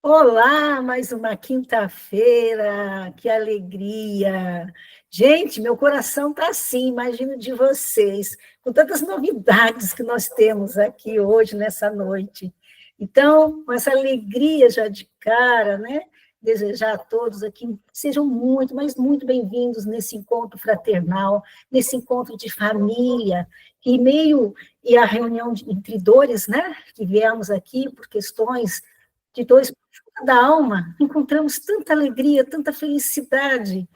Olá, mais uma quinta-feira, que alegria! Gente, meu coração está assim, imagino de vocês, com tantas novidades que nós temos aqui hoje, nessa noite. Então, com essa alegria já de cara, né? Desejar a todos aqui que sejam muito, mas muito bem-vindos nesse encontro fraternal, nesse encontro de família, e a reunião entre dores, né? Que viemos aqui por questões de dores da alma, encontramos tanta alegria, tanta felicidade,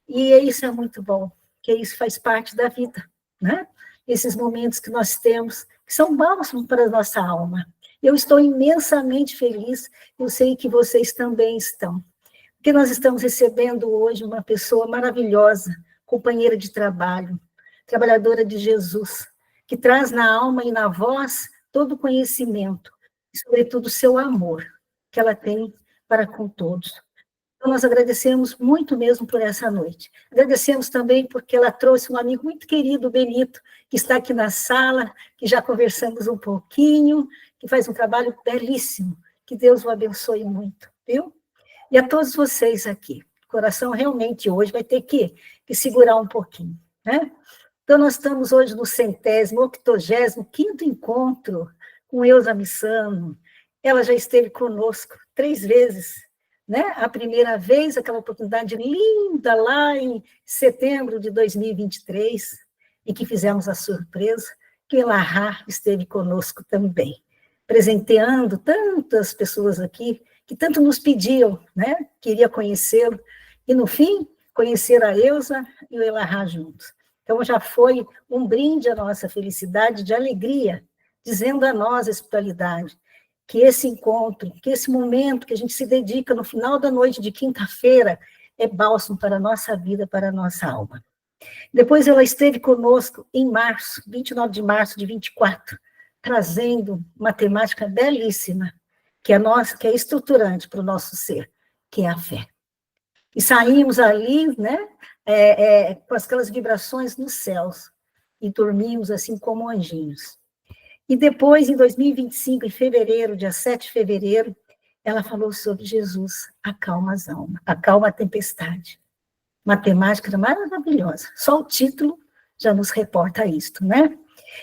e isso é muito bom, que isso faz parte da vida, né? Esses momentos que nós temos, que são bálsamo para a nossa alma. Eu estou imensamente feliz, eu sei que vocês também estão, porque nós estamos recebendo hoje uma pessoa maravilhosa, companheira de trabalho, trabalhadora de Jesus, que traz na alma e na voz todo o conhecimento, e sobretudo o seu amor, que ela tem para com todos. Então, nós agradecemos muito mesmo por essa noite. Agradecemos também porque ela trouxe um amigo muito querido, Benito, que está aqui na sala, que já conversamos um pouquinho, que faz um trabalho belíssimo. Que Deus o abençoe muito, viu? E a todos vocês aqui. O coração realmente hoje vai ter que segurar um pouquinho, né? Então, nós estamos hoje no 185º encontro com Elza Missano. Ela já esteve conosco 3 vezes, né? A primeira vez, aquela oportunidade linda lá em setembro de 2023, em que fizemos a surpresa, que o Elahá esteve conosco também, presenteando tantas pessoas aqui, que tanto nos pediam, né? Queria conhecê-lo, e no fim, conhecer a Elza e o Elahá juntos. Então, já foi um brinde à nossa felicidade, de alegria, dizendo a nós a espiritualidade, que esse encontro, que esse momento que a gente se dedica no final da noite de quinta-feira é bálsamo para a nossa vida, para a nossa alma. Depois ela esteve conosco em março, 29 de março de 24, trazendo uma temática belíssima, que é nossa, que é estruturante para o nosso ser, que é a fé. E saímos ali, né, com aquelas vibrações nos céus, e dormimos assim como anjinhos. E depois, em 2025, em fevereiro, dia 7 de fevereiro, ela falou sobre Jesus, acalma as almas, acalma a tempestade. Uma temática maravilhosa. Só o título já nos reporta isto, né?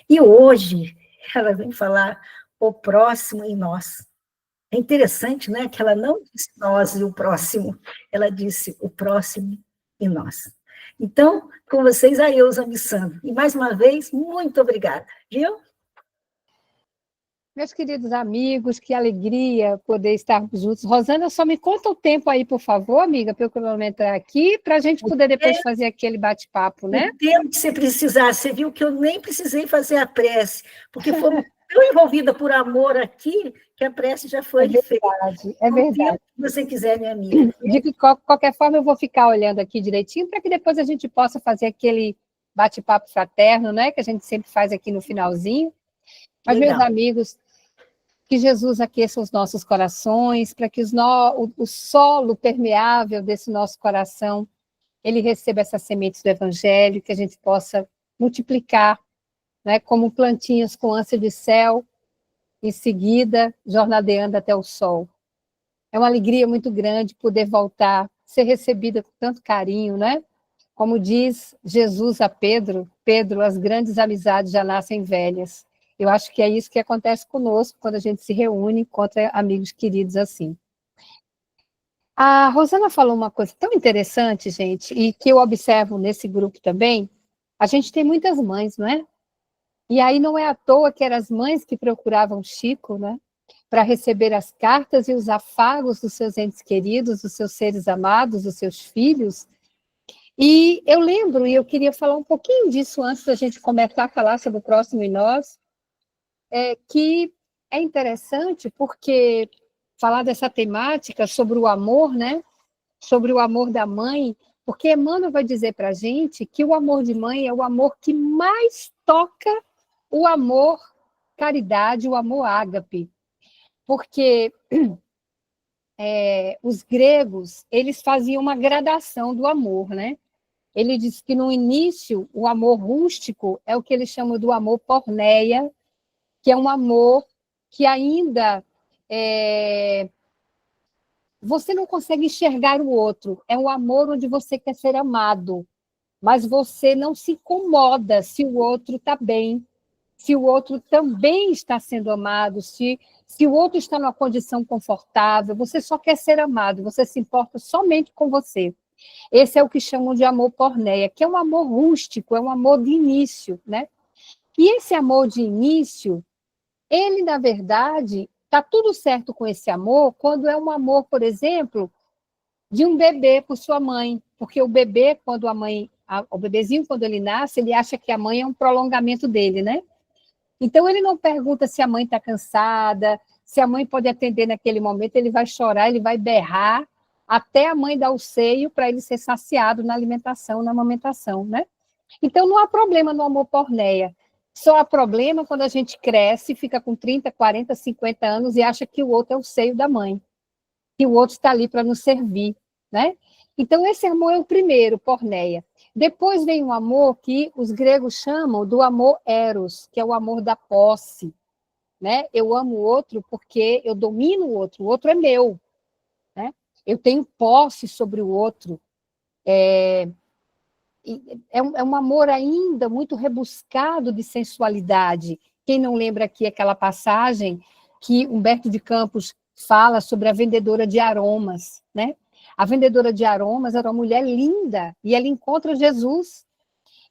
E hoje, ela vem falar o próximo em nós. É interessante, né, que ela não disse nós e o próximo, ela disse o próximo e nós. Então, com vocês, a Elza Missano. E, mais uma vez, muito obrigada, viu? Meus queridos amigos, que alegria poder estarmos juntos. Rosana, só me conta o tempo aí, por favor, amiga, para eu cronometrar aqui, para a gente poder depois fazer aquele bate-papo, né? O tempo que você precisar, você viu que eu nem precisei fazer a prece, porque foi tão envolvida por amor aqui, que a prece já foi feita. É verdade. O tempo que você quiser, minha amiga. De qualquer forma, eu vou ficar olhando aqui direitinho, para que depois a gente possa fazer aquele bate-papo fraterno, né, que a gente sempre faz aqui no finalzinho. Mas, legal. Meus amigos, que Jesus aqueça os nossos corações, para que o solo permeável desse nosso coração, ele receba essas sementes do Evangelho, que a gente possa multiplicar, né, como plantinhas com ânsia de céu, em seguida, jornadeando até o sol. É uma alegria muito grande poder voltar, ser recebida com tanto carinho, né? Como diz Jesus a Pedro, Pedro, as grandes amizades já nascem velhas. Eu acho que é isso que acontece conosco quando a gente se reúne, encontra amigos queridos assim. A Rosana falou uma coisa tão interessante, gente, e que eu observo nesse grupo também. A gente tem muitas mães, não é? E aí não é à toa que eram as mães que procuravam Chico, né? Para receber as cartas e os afagos dos seus entes queridos, dos seus seres amados, dos seus filhos. E eu lembro, e eu queria falar um pouquinho disso antes da gente começar a falar sobre o próximo e nós, que é interessante porque falar dessa temática sobre o amor, né? Sobre o amor da mãe, porque Emmanuel vai dizer para a gente que o amor de mãe é o amor que mais toca o amor caridade, o amor ágape. Porque os gregos, eles faziam uma gradação do amor, né? Ele diz que no início o amor rústico é o que eles chamam do amor porneia, que é um amor que ainda você não consegue enxergar o outro. É um amor onde você quer ser amado, mas você não se incomoda se o outro está bem, se o outro também está sendo amado, se o outro está numa condição confortável. Você só quer ser amado, você se importa somente com você. Esse é o que chamam de amor porneia, que é um amor rústico, é um amor de início, né? E esse amor de início, ele, na verdade, está tudo certo com esse amor quando é um amor, por exemplo, de um bebê por sua mãe. Porque o bebê, quando o bebezinho, quando ele nasce, ele acha que a mãe é um prolongamento dele, né? Então, ele não pergunta se a mãe está cansada, se a mãe pode atender naquele momento, ele vai chorar, ele vai berrar, até a mãe dar o seio para ele ser saciado na alimentação, na amamentação, né? Então, não há problema no amor porneia. Só há problema quando a gente cresce, fica com 30, 40, 50 anos e acha que o outro é o seio da mãe, que o outro está ali para nos servir, né? Então, esse amor é o primeiro, porneia. Depois vem um amor que os gregos chamam do amor eros, que é o amor da posse, né? Eu amo o outro porque eu domino o outro é meu, né? Eu tenho posse sobre o outro. É um amor ainda muito rebuscado de sensualidade. Quem não lembra aqui aquela passagem que Humberto de Campos fala sobre a vendedora de aromas, né? A vendedora de aromas era uma mulher linda e ela encontra Jesus.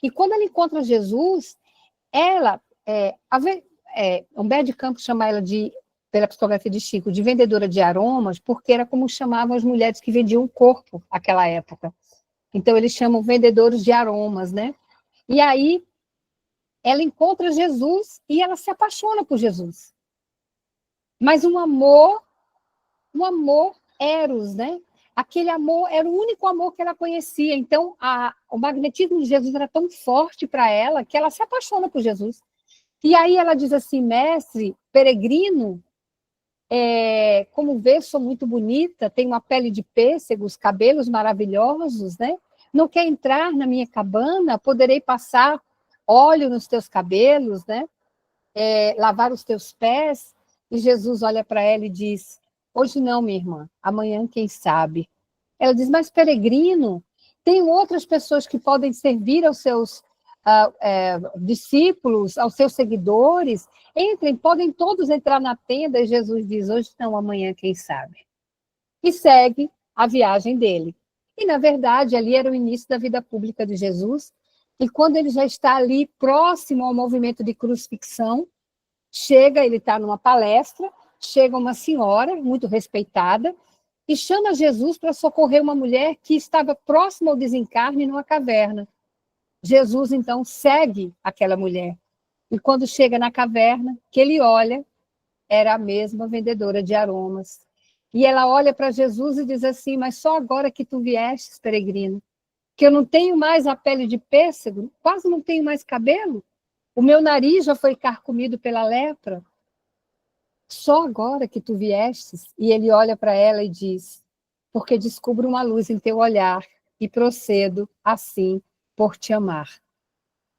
E quando ela encontra Jesus, ela, Humberto de Campos chama ela pela psicografia de Chico, de vendedora de aromas, porque era como chamavam as mulheres que vendiam o corpo naquela época. Então, eles chamam vendedores de aromas, né? E aí, ela encontra Jesus e ela se apaixona por Jesus. Mas um amor eros, né? Aquele amor era o único amor que ela conhecia. Então, o magnetismo de Jesus era tão forte para ela que ela se apaixona por Jesus. E aí ela diz assim, mestre, peregrino, como vê, sou muito bonita, tenho uma pele de pêssego, os cabelos maravilhosos, né? Não quer entrar na minha cabana? Poderei passar óleo nos teus cabelos, né? Lavar os teus pés? E Jesus olha para ela e diz, hoje não, minha irmã, amanhã quem sabe. Ela diz, mas peregrino, tem outras pessoas que podem servir aos seus discípulos, aos seus seguidores, entrem, podem todos entrar na tenda, e Jesus diz, hoje não, amanhã quem sabe. E segue a viagem dele. E, na verdade, ali era o início da vida pública de Jesus, e quando ele já está ali próximo ao movimento de crucifixão, ele está numa palestra, chega uma senhora, muito respeitada, e chama Jesus para socorrer uma mulher que estava próxima ao desencarne numa caverna. Jesus, então, segue aquela mulher. E quando chega na caverna, que ele olha, era a mesma vendedora de aromas. E ela olha para Jesus e diz assim, mas só agora que tu viestes, peregrino, que eu não tenho mais a pele de pêssego, quase não tenho mais cabelo, o meu nariz já foi carcomido pela lepra, só agora que tu viestes. E ele olha para ela e diz, porque descubro uma luz em teu olhar e procedo assim por te amar.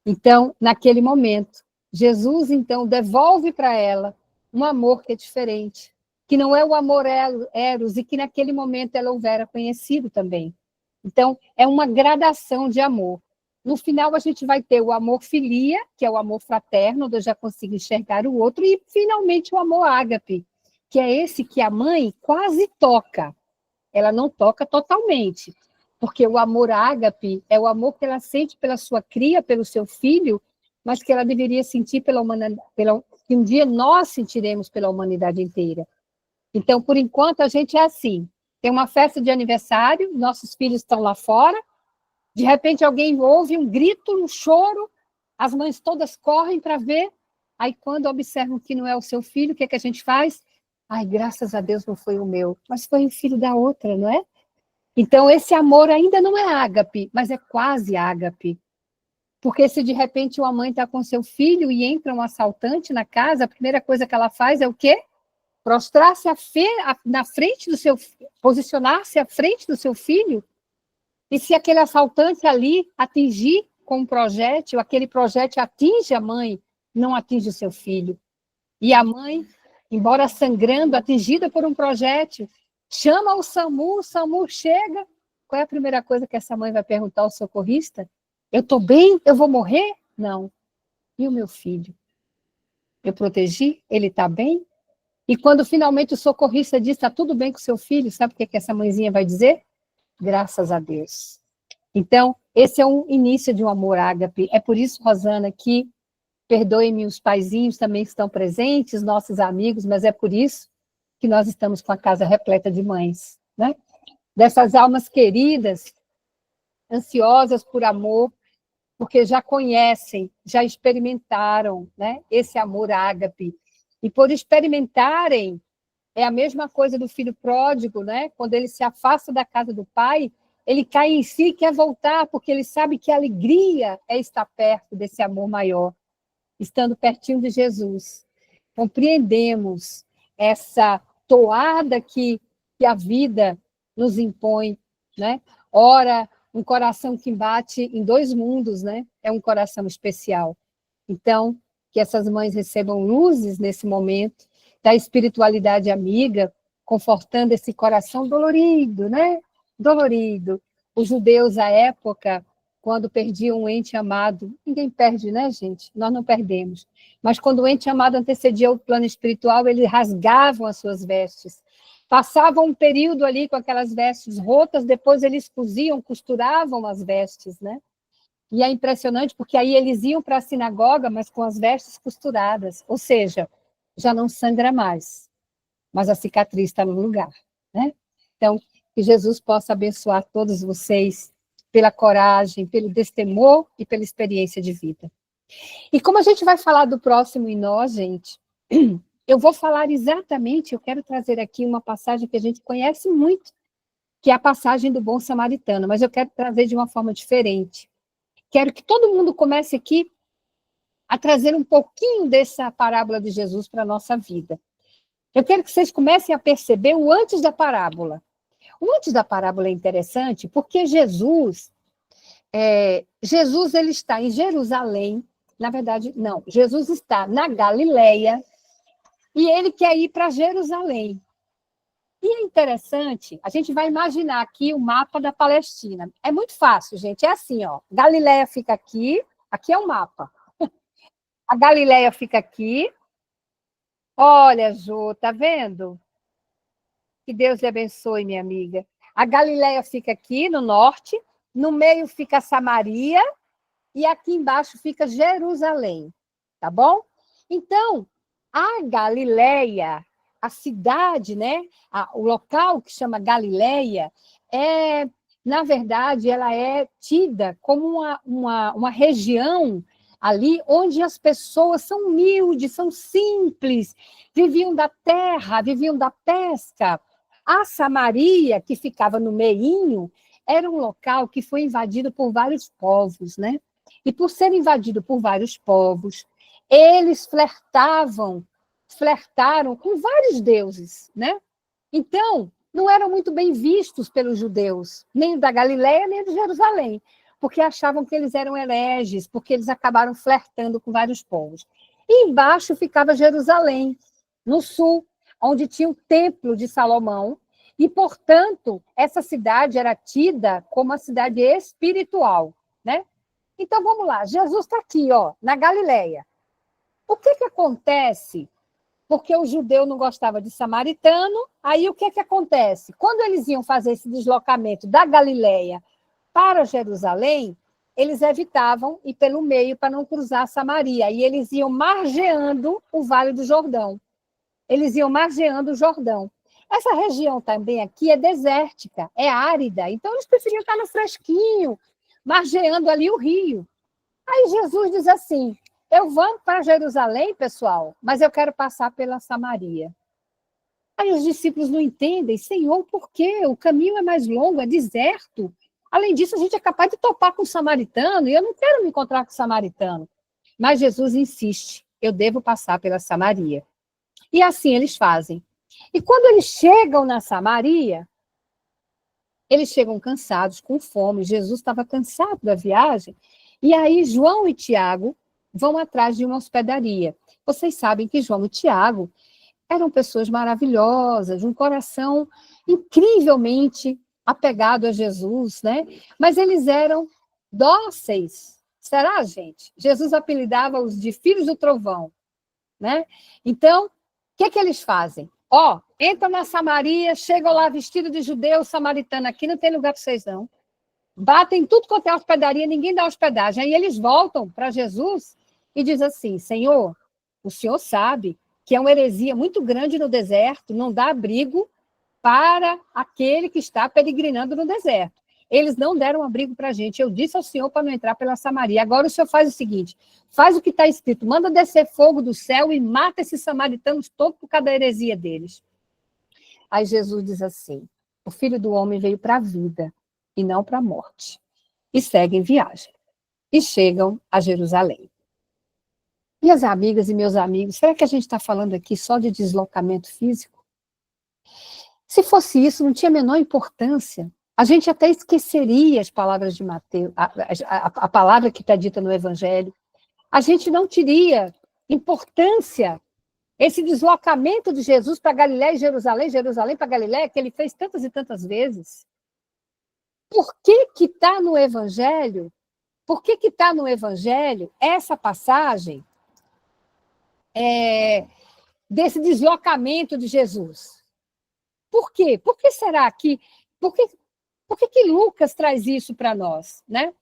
Então, naquele momento, Jesus, então, devolve para ela um amor que é diferente, que não é o amor eros, e que naquele momento ela houvera conhecido também. Então, é uma gradação de amor. No final, a gente vai ter o amor filia, que é o amor fraterno, onde eu já consigo enxergar o outro, e, finalmente, o amor ágape, que é esse que a mãe quase toca. Ela não toca totalmente, porque o amor ágape é o amor que ela sente pela sua cria, pelo seu filho, mas que ela deveria sentir pela humanidade, que um dia nós sentiremos pela humanidade inteira. Então, por enquanto, a gente é assim. Tem uma festa de aniversário, nossos filhos estão lá fora, de repente alguém ouve um grito, um choro, as mães todas correm para ver, aí quando observam que não é o seu filho, o que é que a gente faz? Ai, graças a Deus não foi o meu, mas foi o filho da outra, não é? Então, esse amor ainda não é ágape, mas é quase ágape. Porque se de repente uma mãe está com seu filho e entra um assaltante na casa, a primeira coisa que ela faz é o quê? Prostrar-se na frente do seu filho, posicionar-se à frente do seu filho. E se aquele assaltante ali atingir com um projétil, aquele projétil atinge a mãe, não atinge o seu filho. E a mãe, embora sangrando, atingida por um projétil, chama o SAMU chega. Qual é a primeira coisa que essa mãe vai perguntar ao socorrista? Eu estou bem? Eu vou morrer? Não. E o meu filho? Eu protegi? Ele está bem? E quando finalmente o socorrista diz, está tudo bem com o seu filho, sabe o que essa mãezinha vai dizer? Graças a Deus. Então, esse é um início de um amor ágape. É por isso, Rosana, que, perdoe-me, os paizinhos também estão presentes, nossos amigos, mas é por isso que nós estamos com a casa repleta de mães, né? Dessas almas queridas, ansiosas por amor, porque já conhecem, já experimentaram, né, esse amor ágape. E por experimentarem, é a mesma coisa do filho pródigo, né? Quando ele se afasta da casa do pai, ele cai em si e quer voltar, porque ele sabe que a alegria é estar perto desse amor maior, estando pertinho de Jesus. Compreendemos essa toada que a vida nos impõe, né? Ora, um coração que bate em dois mundos, né? É um coração especial. Então, que essas mães recebam luzes nesse momento da espiritualidade amiga, confortando esse coração dolorido, né? Dolorido. Os judeus, à época, quando perdiam um ente amado, ninguém perde, né, gente? Nós não perdemos. Mas quando o ente amado antecedia o plano espiritual, eles rasgavam as suas vestes. Passavam um período ali com aquelas vestes rotas, depois eles coziam, costuravam as vestes, né? E é impressionante, porque aí eles iam para a sinagoga, mas com as vestes costuradas. Ou seja, já não sangra mais, mas a cicatriz está no lugar, né? Então, que Jesus possa abençoar todos vocês pela coragem, pelo destemor e pela experiência de vida. E como a gente vai falar do próximo em nós, gente, eu vou falar exatamente, eu quero trazer aqui uma passagem que a gente conhece muito, que é a passagem do bom samaritano, mas eu quero trazer de uma forma diferente. Quero que todo mundo comece aqui a trazer um pouquinho dessa parábola de Jesus para a nossa vida. Eu quero que vocês comecem a perceber o antes da parábola. O antes da parábola é interessante porque Jesus ele está em Jerusalém, na verdade, não, Jesus está na Galileia e ele quer ir para Jerusalém. E é interessante, a gente vai imaginar aqui o mapa da Palestina. É muito fácil, gente, é assim, ó, Galileia fica aqui é o mapa. A Galileia fica aqui. Olha, Jô, tá vendo? Que Deus lhe abençoe, minha amiga. A Galileia fica aqui no norte, no meio fica Samaria e aqui embaixo fica Jerusalém, tá bom? Então, a Galileia, a cidade, né? O local que chama Galileia na verdade, ela é tida como uma região ali onde as pessoas são humildes, são simples, viviam da terra, viviam da pesca. A Samaria, que ficava no meinho, era um local que foi invadido por vários povos, né? E por ser invadido por vários povos, eles flertaram com vários deuses, né? Então, não eram muito bem vistos pelos judeus, nem da Galileia, nem de Jerusalém, porque achavam que eles eram hereges, porque eles acabaram flertando com vários povos. E embaixo ficava Jerusalém, no sul, onde tinha o Templo de Salomão, e, portanto, essa cidade era tida como uma cidade espiritual, né? Então, vamos lá, Jesus está aqui, ó, na Galileia. O que acontece? Porque o judeu não gostava de samaritano, aí o que acontece? Quando eles iam fazer esse deslocamento da Galileia para Jerusalém, eles evitavam ir pelo meio para não cruzar Samaria, e eles iam margeando o Vale do Jordão. Eles iam margeando o Jordão. Essa região também aqui é desértica, é árida, então eles preferiam estar no fresquinho, margeando ali o rio. Aí Jesus diz assim: eu vou para Jerusalém, pessoal, mas eu quero passar pela Samaria. Aí os discípulos não entendem: Senhor, por quê? O caminho é mais longo, é deserto. Além disso, a gente é capaz de topar com o samaritano, e eu não quero me encontrar com o samaritano. Mas Jesus insiste: eu devo passar pela Samaria. E assim eles fazem. E quando eles chegam na Samaria, eles chegam cansados, com fome. Jesus estava cansado da viagem. E aí João e Tiago vão atrás de uma hospedaria. Vocês sabem que João e Tiago eram pessoas maravilhosas, de um coração incrivelmente apegados a Jesus, né? Mas eles eram dóceis. Será, gente? Jesus apelidava-os de filhos do trovão, né? Então, o que eles fazem? Entram na Samaria, chegam lá vestidos de judeu, samaritano, aqui não tem lugar para vocês, não. Batem tudo quanto é hospedaria, ninguém dá hospedagem. Aí eles voltam para Jesus e dizem assim, Senhor, o Senhor sabe que é uma heresia muito grande no deserto, não dá abrigo para aquele que está peregrinando no deserto. Eles não deram abrigo para a gente. Eu disse ao Senhor para não entrar pela Samaria. Agora o Senhor faz o seguinte, faz o que está escrito, manda descer fogo do céu e mata esses samaritanos todos por causa da heresia deles. Aí Jesus diz assim, o Filho do Homem veio para a vida e não para a morte. E seguem viagem. E chegam a Jerusalém. Minhas amigas e meus amigos, será que a gente está falando aqui só de deslocamento físico? Se fosse isso, não tinha a menor importância. A gente até esqueceria as palavras de Mateus, a palavra que está dita no Evangelho. A gente não teria importância. Esse deslocamento de Jesus para Galiléia e Jerusalém, Jerusalém para Galiléia, que ele fez tantas e tantas vezes. Por que está no Evangelho? Por que está no Evangelho essa passagem desse deslocamento de Jesus? Por quê? Por que será que... Por que Lucas traz isso para nós, né?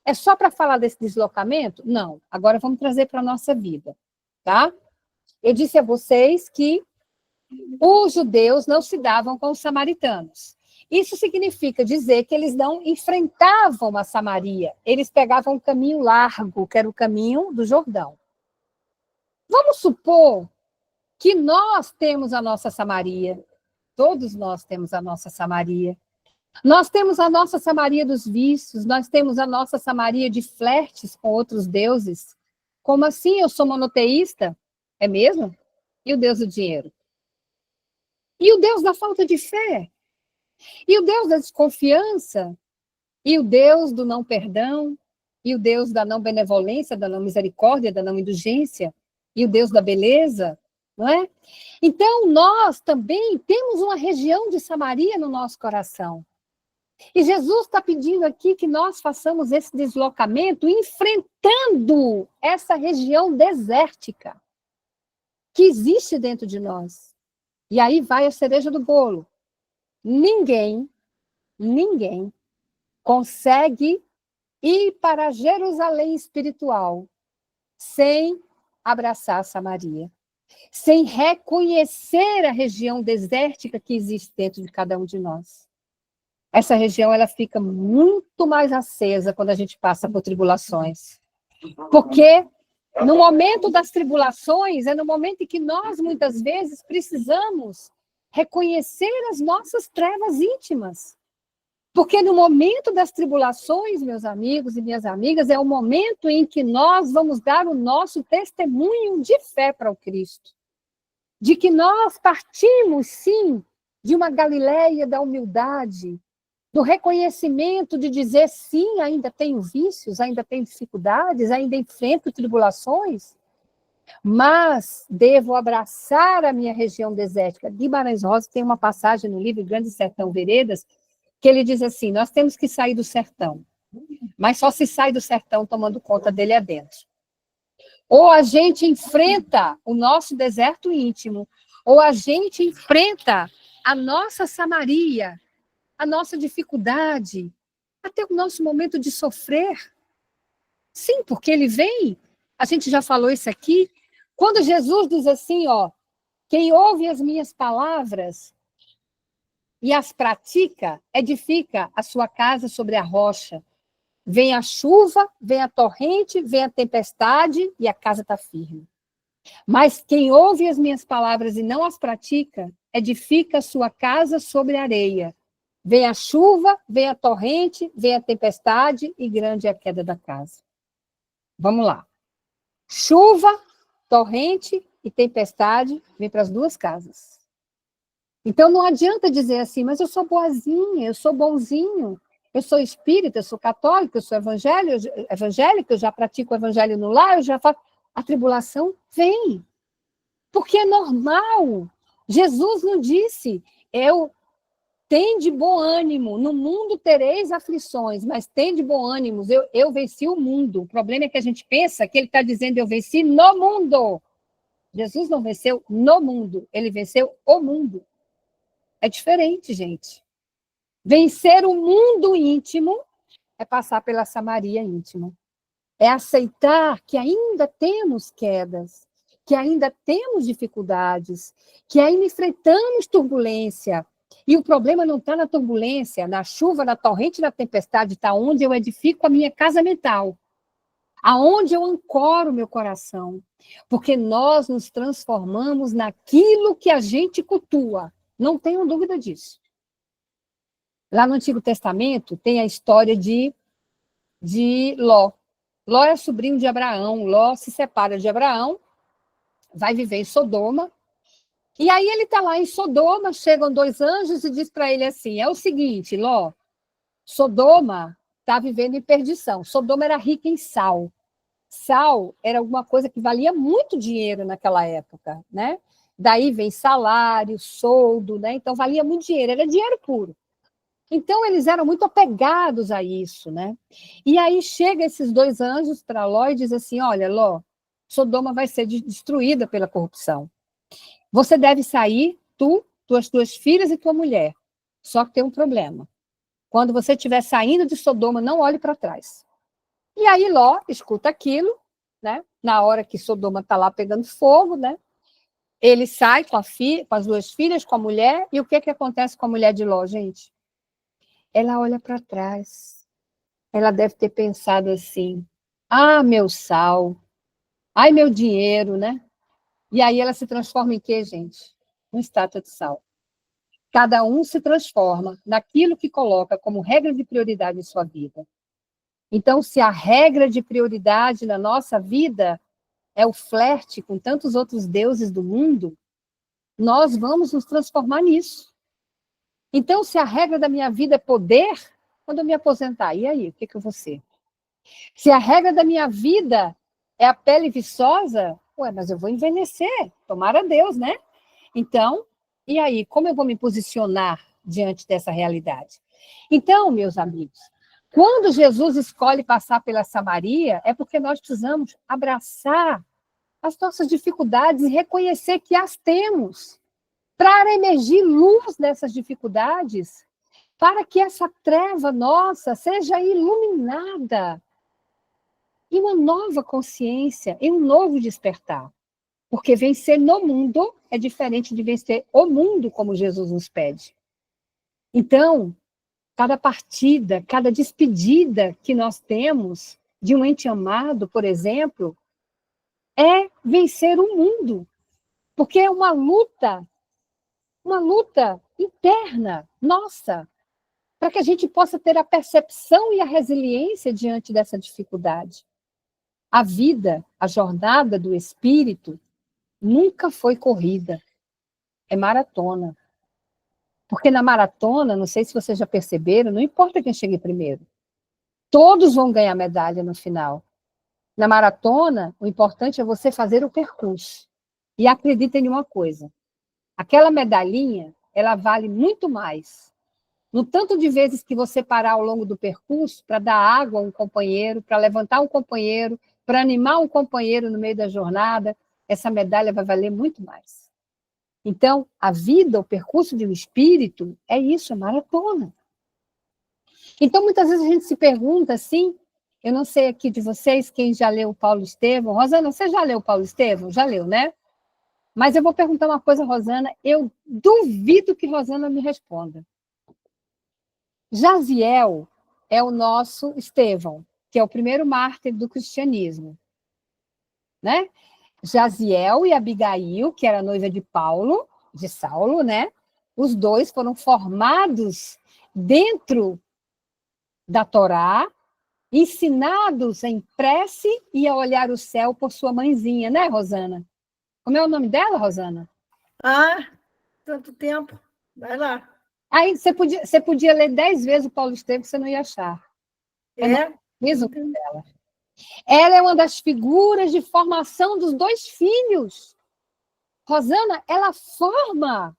É só para falar desse deslocamento? Não. Agora vamos trazer para a nossa vida, tá? Eu disse a vocês que os judeus não se davam com os samaritanos. Isso significa dizer que eles não enfrentavam a Samaria. Eles pegavam um caminho largo, que era o caminho do Jordão. Vamos supor que nós temos a nossa Samaria. Todos nós temos a nossa Samaria. Nós temos a nossa Samaria dos vícios, nós temos a nossa Samaria de flertes com outros deuses. Como assim? Eu sou monoteísta? É mesmo? E o Deus do dinheiro? E o Deus da falta de fé? E o Deus da desconfiança? E o Deus do não perdão? E o Deus da não benevolência, da não misericórdia, da não indulgência? E o Deus da beleza? Não é? Então, nós também temos uma região de Samaria no nosso coração. E Jesus está pedindo aqui que nós façamos esse deslocamento enfrentando essa região desértica que existe dentro de nós. E aí vai a cereja do bolo. Ninguém consegue ir para Jerusalém espiritual sem abraçar Samaria, sem reconhecer a região desértica que existe dentro de cada um de nós. Essa região ela fica muito mais acesa quando a gente passa por tribulações. Porque no momento das tribulações, é no momento em que nós, muitas vezes, precisamos reconhecer as nossas trevas íntimas. Porque no momento das tribulações, meus amigos e minhas amigas, é o momento em que nós vamos dar o nosso testemunho de fé para o Cristo. De que nós partimos, sim, de uma Galileia da humildade, do reconhecimento de dizer, sim, ainda tenho vícios, ainda tenho dificuldades, ainda enfrento tribulações, mas devo abraçar a minha região desértica. Guimarães Rosa tem uma passagem no livro Grande Sertão Veredas, que ele diz assim, nós temos que sair do sertão, mas só se sai do sertão tomando conta dele adentro. Ou a gente enfrenta o nosso deserto íntimo, ou a gente enfrenta a nossa Samaria, a nossa dificuldade, até o nosso momento de sofrer. Sim, porque ele vem, a gente já falou isso aqui, quando Jesus diz assim, quem ouve as minhas palavras e as pratica, edifica a sua casa sobre a rocha. Vem a chuva, vem a torrente, vem a tempestade e a casa está firme. Mas quem ouve as minhas palavras e não as pratica, edifica a sua casa sobre a areia. Vem a chuva, vem a torrente, vem a tempestade e grande é a queda da casa. Vamos lá. Chuva, torrente e tempestade vem para as duas casas. Então não adianta dizer assim, mas eu sou boazinha, eu sou bonzinho, eu sou espírita, eu sou católica, eu sou evangélica, eu já pratico o evangelho no lar, eu já faço... A tribulação vem. Porque é normal. Jesus não disse, eu tende bom ânimo, no mundo tereis aflições, mas tende bom ânimo, eu venci o mundo. O problema é que a gente pensa que ele está dizendo eu venci no mundo. Jesus não venceu no mundo, ele venceu o mundo. É diferente, gente. Vencer o mundo íntimo é passar pela Samaria íntima. É aceitar que ainda temos quedas, que ainda temos dificuldades, que ainda enfrentamos turbulência. E o problema não está na turbulência, na chuva, na torrente, na tempestade, está onde eu edifico a minha casa mental, aonde eu ancoro o meu coração. Porque nós nos transformamos naquilo que a gente cultua. Não tenham dúvida disso. Lá no Antigo Testamento tem a história de Ló. Ló é sobrinho de Abraão. Ló se separa de Abraão, vai viver em Sodoma. E aí ele está lá em Sodoma, chegam 2 anjos e diz para ele assim, é o seguinte, Ló, Sodoma está vivendo em perdição. Sodoma era rica em sal. Sal era alguma coisa que valia muito dinheiro naquela época, né? Daí vem salário, soldo, né? Então valia muito dinheiro, era dinheiro puro. Então eles eram muito apegados a isso, né? E aí chega esses 2 anjos para Ló e diz assim, olha, Ló, Sodoma vai ser destruída pela corrupção. Você deve sair, tu, tuas 2 filhas e tua mulher. Só que tem um problema. Quando você estiver saindo de Sodoma, não olhe para trás. E aí Ló escuta aquilo, né? Na hora que Sodoma está lá pegando fogo, né? Ele sai com as 2 filhas, com a mulher, e o que acontece com a mulher de Ló, gente? Ela olha para trás. Ela deve ter pensado assim, ah, meu sal, ai, meu dinheiro, né? E aí ela se transforma em quê, gente? Uma estátua de sal. Cada um se transforma naquilo que coloca como regra de prioridade em sua vida. Então, se a regra de prioridade na nossa vida é o flerte com tantos outros deuses do mundo, nós vamos nos transformar nisso. Então, se a regra da minha vida é poder, quando eu me aposentar, e aí, o que eu vou ser? Se a regra da minha vida é a pele viçosa, mas eu vou envelhecer, tomara Deus, né? Então, e aí, como eu vou me posicionar diante dessa realidade? Então, meus amigos, quando Jesus escolhe passar pela Samaria, é porque nós precisamos abraçar as nossas dificuldades e reconhecer que as temos, para emergir luz nessas dificuldades, para que essa treva nossa seja iluminada em uma nova consciência, em um novo despertar. Porque vencer no mundo é diferente de vencer o mundo, como Jesus nos pede. Então, cada partida, cada despedida que nós temos de um ente amado, por exemplo, é vencer o mundo. Porque é uma luta interna, nossa, para que a gente possa ter a percepção e a resiliência diante dessa dificuldade. A vida, a jornada do espírito, nunca foi corrida, é maratona. Porque na maratona, não sei se vocês já perceberam, não importa quem chegue primeiro, todos vão ganhar medalha no final. Na maratona, o importante é você fazer o percurso. E acreditem em uma coisa, aquela medalhinha, ela vale muito mais no tanto de vezes que você parar ao longo do percurso para dar água a um companheiro, para levantar um companheiro, para animar um companheiro no meio da jornada, essa medalha vai valer muito mais. Então, a vida, o percurso de um espírito, é isso, é maratona. Então, muitas vezes a gente se pergunta assim, eu não sei aqui de vocês quem já leu Paulo Estevam. Rosana, você já leu Paulo Estevam? Já leu, né? Mas eu vou perguntar uma coisa, Rosana, eu duvido que Rosana me responda. Jaziel é o nosso Estevão, que é o primeiro mártir do cristianismo, né? Jaziel e Abigail, que era noiva de Saulo, né? Os 2 foram formados dentro da Torá, ensinados em prece e a olhar o céu por sua mãezinha, né, Rosana? Como é o nome dela, Rosana? Ah, tanto tempo. Vai lá. Aí você podia ler 10 vezes o Paulo Estevam, você não ia achar. É? Mesmo dela. Ela é uma das figuras de formação dos 2 filhos. Rosana, ela forma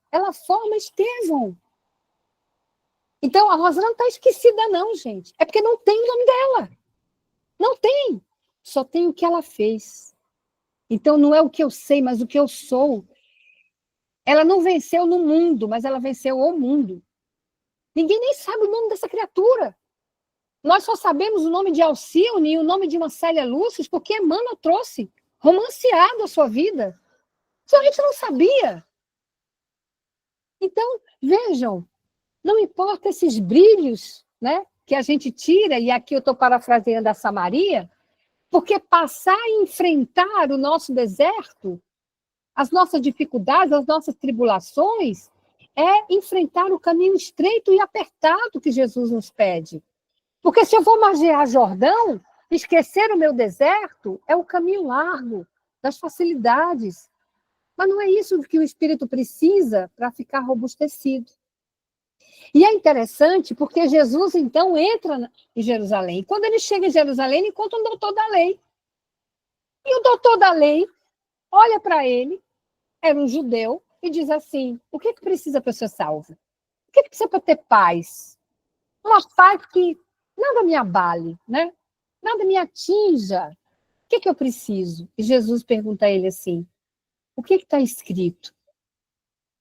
Estevão. Então, a Rosa não está esquecida, não, gente. É porque não tem o nome dela. Não tem. Só tem o que ela fez. Então, não é o que eu sei, mas o que eu sou. Ela não venceu no mundo, mas ela venceu o mundo. Ninguém nem sabe o nome dessa criatura. Nós só sabemos o nome de Alcione e o nome de uma Célia Lúcia porque Emmanuel trouxe, romanceado a sua vida. Isso a gente não sabia. Então, vejam, não importa esses brilhos, né, que a gente tira, e aqui eu estou parafraseando a Samaria, porque passar a enfrentar o nosso deserto, as nossas dificuldades, as nossas tribulações, é enfrentar o caminho estreito e apertado que Jesus nos pede. Porque se eu vou margear Jordão, esquecer o meu deserto é o caminho largo, das facilidades. Mas não é isso que o espírito precisa para ficar robustecido. E é interessante porque Jesus, então, entra em Jerusalém. E quando ele chega em Jerusalém, ele encontra um doutor da lei. E o doutor da lei olha para ele, era um judeu, e diz assim, o que precisa para ser salvo? O que precisa para ter paz? Uma paz que nada me abale, né? Nada me atinja. O que eu preciso? E Jesus pergunta a ele assim, o que está escrito?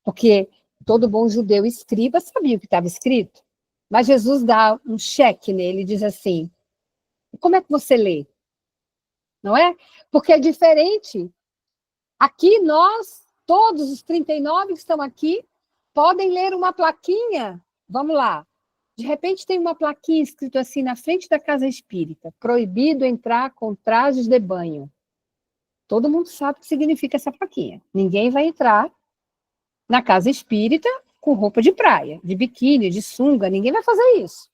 Porque todo bom judeu escriba sabia o que estava escrito. Mas Jesus dá um cheque nele e diz assim, como é que você lê? Não é? Porque é diferente. Aqui nós, todos os 39 que estão aqui, podem ler uma plaquinha. Vamos lá. De repente tem uma plaquinha escrito assim na frente da casa espírita, proibido entrar com trajes de banho. Todo mundo sabe o que significa essa plaquinha. Ninguém vai entrar na casa espírita com roupa de praia, de biquíni, de sunga, ninguém vai fazer isso.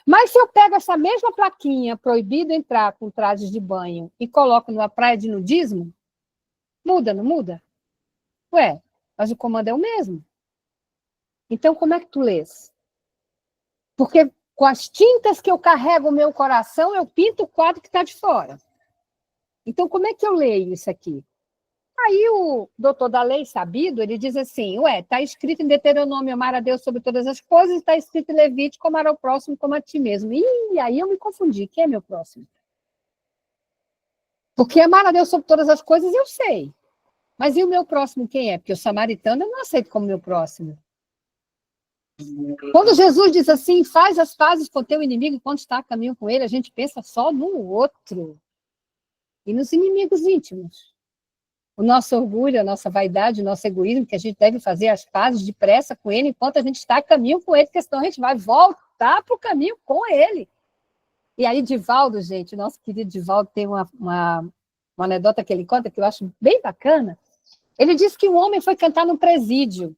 Mas se eu pego essa mesma plaquinha, proibido entrar com trajes de banho, e coloco numa praia de nudismo, muda, não muda? Ué, mas o comando é o mesmo. Então, como é que tu lês? Porque com as tintas que eu carrego no meu coração, eu pinto o quadro que está de fora. Então, como é que eu leio isso aqui? Aí o doutor da lei, sabido, ele diz assim, está escrito em Deuteronômio, amar a Deus sobre todas as coisas, está escrito em Levítico, amar ao próximo como a ti mesmo. E aí eu me confundi, quem é meu próximo? Porque amar a Deus sobre todas as coisas eu sei. Mas e o meu próximo quem é? Porque o samaritano eu não aceito como meu próximo. Quando Jesus diz assim, faz as pazes com teu inimigo enquanto está a caminho com ele, a gente pensa só no outro. E nos inimigos íntimos. O nosso orgulho, a nossa vaidade, o nosso egoísmo, que a gente deve fazer as pazes depressa com ele enquanto a gente está a caminho com ele, porque senão a gente vai voltar para o caminho com ele. E aí, Divaldo, gente, o nosso querido Divaldo tem uma anedota que ele conta que eu acho bem bacana. Ele disse que um homem foi cantar no presídio.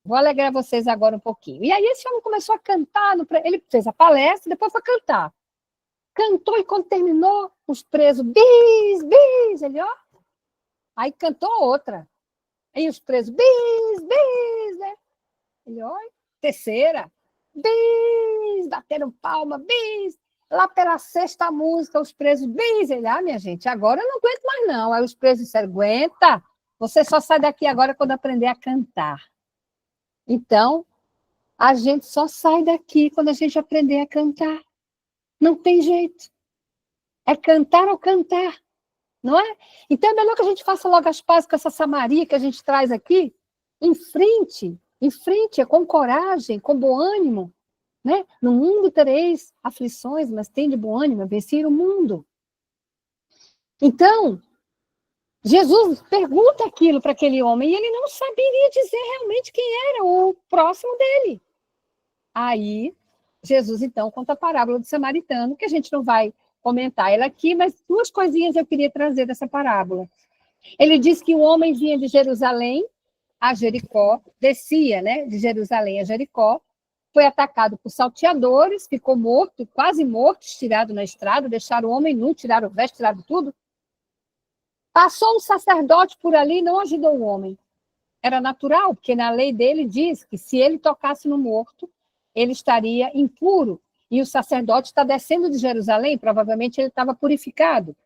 Vou alegrar vocês agora um pouquinho. E aí esse homem começou a cantar, ele fez a palestra, depois foi cantar. Cantou e quando terminou, os presos, bis, bis, ele, ó. Aí cantou outra. Aí os presos, bis, bis, né? Ele, ó, terceira, bis, bateram palma, bis. Lá pela sexta música, os presos, bis, ele, minha gente, agora eu não aguento mais não. Aí os presos disseram, aguenta, você só sai daqui agora quando aprender a cantar. Então, a gente só sai daqui quando a gente aprender a cantar. Não tem jeito. É cantar ou cantar, não é? Então, é melhor que a gente faça logo as pazes com essa Samaria que a gente traz aqui, em frente, com coragem, com bom ânimo. Né? No mundo tereis aflições, mas tende bom ânimo, vencer o mundo. Então, Jesus pergunta aquilo para aquele homem e ele não saberia dizer realmente quem era o próximo dele. Aí, Jesus, então, conta a parábola do samaritano, que a gente não vai comentar ela aqui, mas duas coisinhas eu queria trazer dessa parábola. Ele diz que o homem vinha de Jerusalém a Jericó, descia, né, de Jerusalém a Jericó, foi atacado por salteadores, ficou morto, quase morto, estirado na estrada, deixaram o homem nu, tiraram o veste, tiraram tudo. Passou um sacerdote por ali e não ajudou o homem. Era natural, porque na lei dele diz que se ele tocasse no morto, ele estaria impuro. E o sacerdote está descendo de Jerusalém, provavelmente ele estava purificado,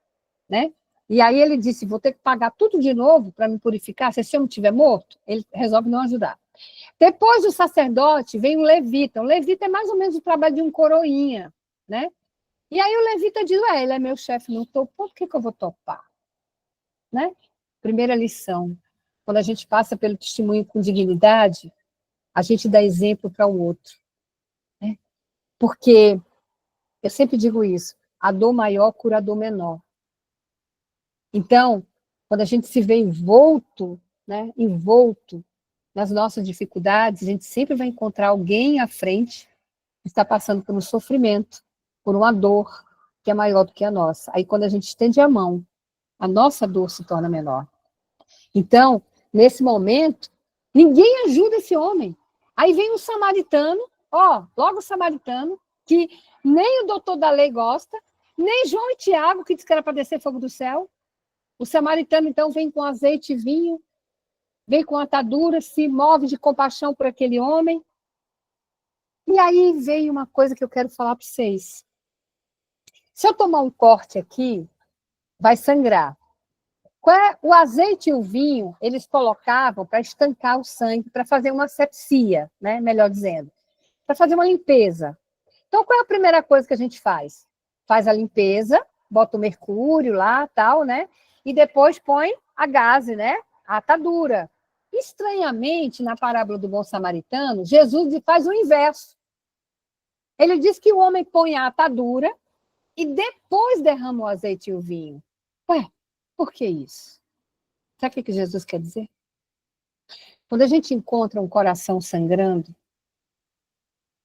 né? E aí ele disse, vou ter que pagar tudo de novo para me purificar, se esse homem estiver morto, ele resolve não ajudar. Depois do sacerdote, vem o levita. O levita é mais ou menos o trabalho de um coroinha, né? E aí o levita diz, ele é meu chefe, não topou, por que eu vou topar? Né? Primeira lição, quando a gente passa pelo testemunho com dignidade, a gente dá exemplo para o outro. Né? Porque, eu sempre digo isso, a dor maior cura a dor menor. Então, quando a gente se vê envolto, né, envolto nas nossas dificuldades, a gente sempre vai encontrar alguém à frente que está passando por um sofrimento, por uma dor que é maior do que a nossa. Aí, quando a gente estende a mão, a nossa dor se torna menor. Então, nesse momento, ninguém ajuda esse homem. Aí vem um samaritano, logo o samaritano, que nem o doutor da lei gosta, nem João e Tiago, que diz que era para descer fogo do céu. O samaritano, então, vem com azeite e vinho, vem com atadura, se move de compaixão por aquele homem. E aí vem uma coisa que eu quero falar para vocês. Se eu tomar um corte aqui, vai sangrar. O azeite e o vinho, eles colocavam para estancar o sangue, para fazer uma asepsia, né? Melhor dizendo, para fazer uma limpeza. Então, qual é a primeira coisa que a gente faz? Faz a limpeza, bota o mercúrio lá, tal, né? E depois põe a gaze, né? A atadura. Estranhamente, na parábola do bom samaritano, Jesus faz o inverso. Ele diz que o homem põe a atadura e depois derrama o azeite e o vinho. Ué, por que isso? Sabe o que Jesus quer dizer? Quando a gente encontra um coração sangrando,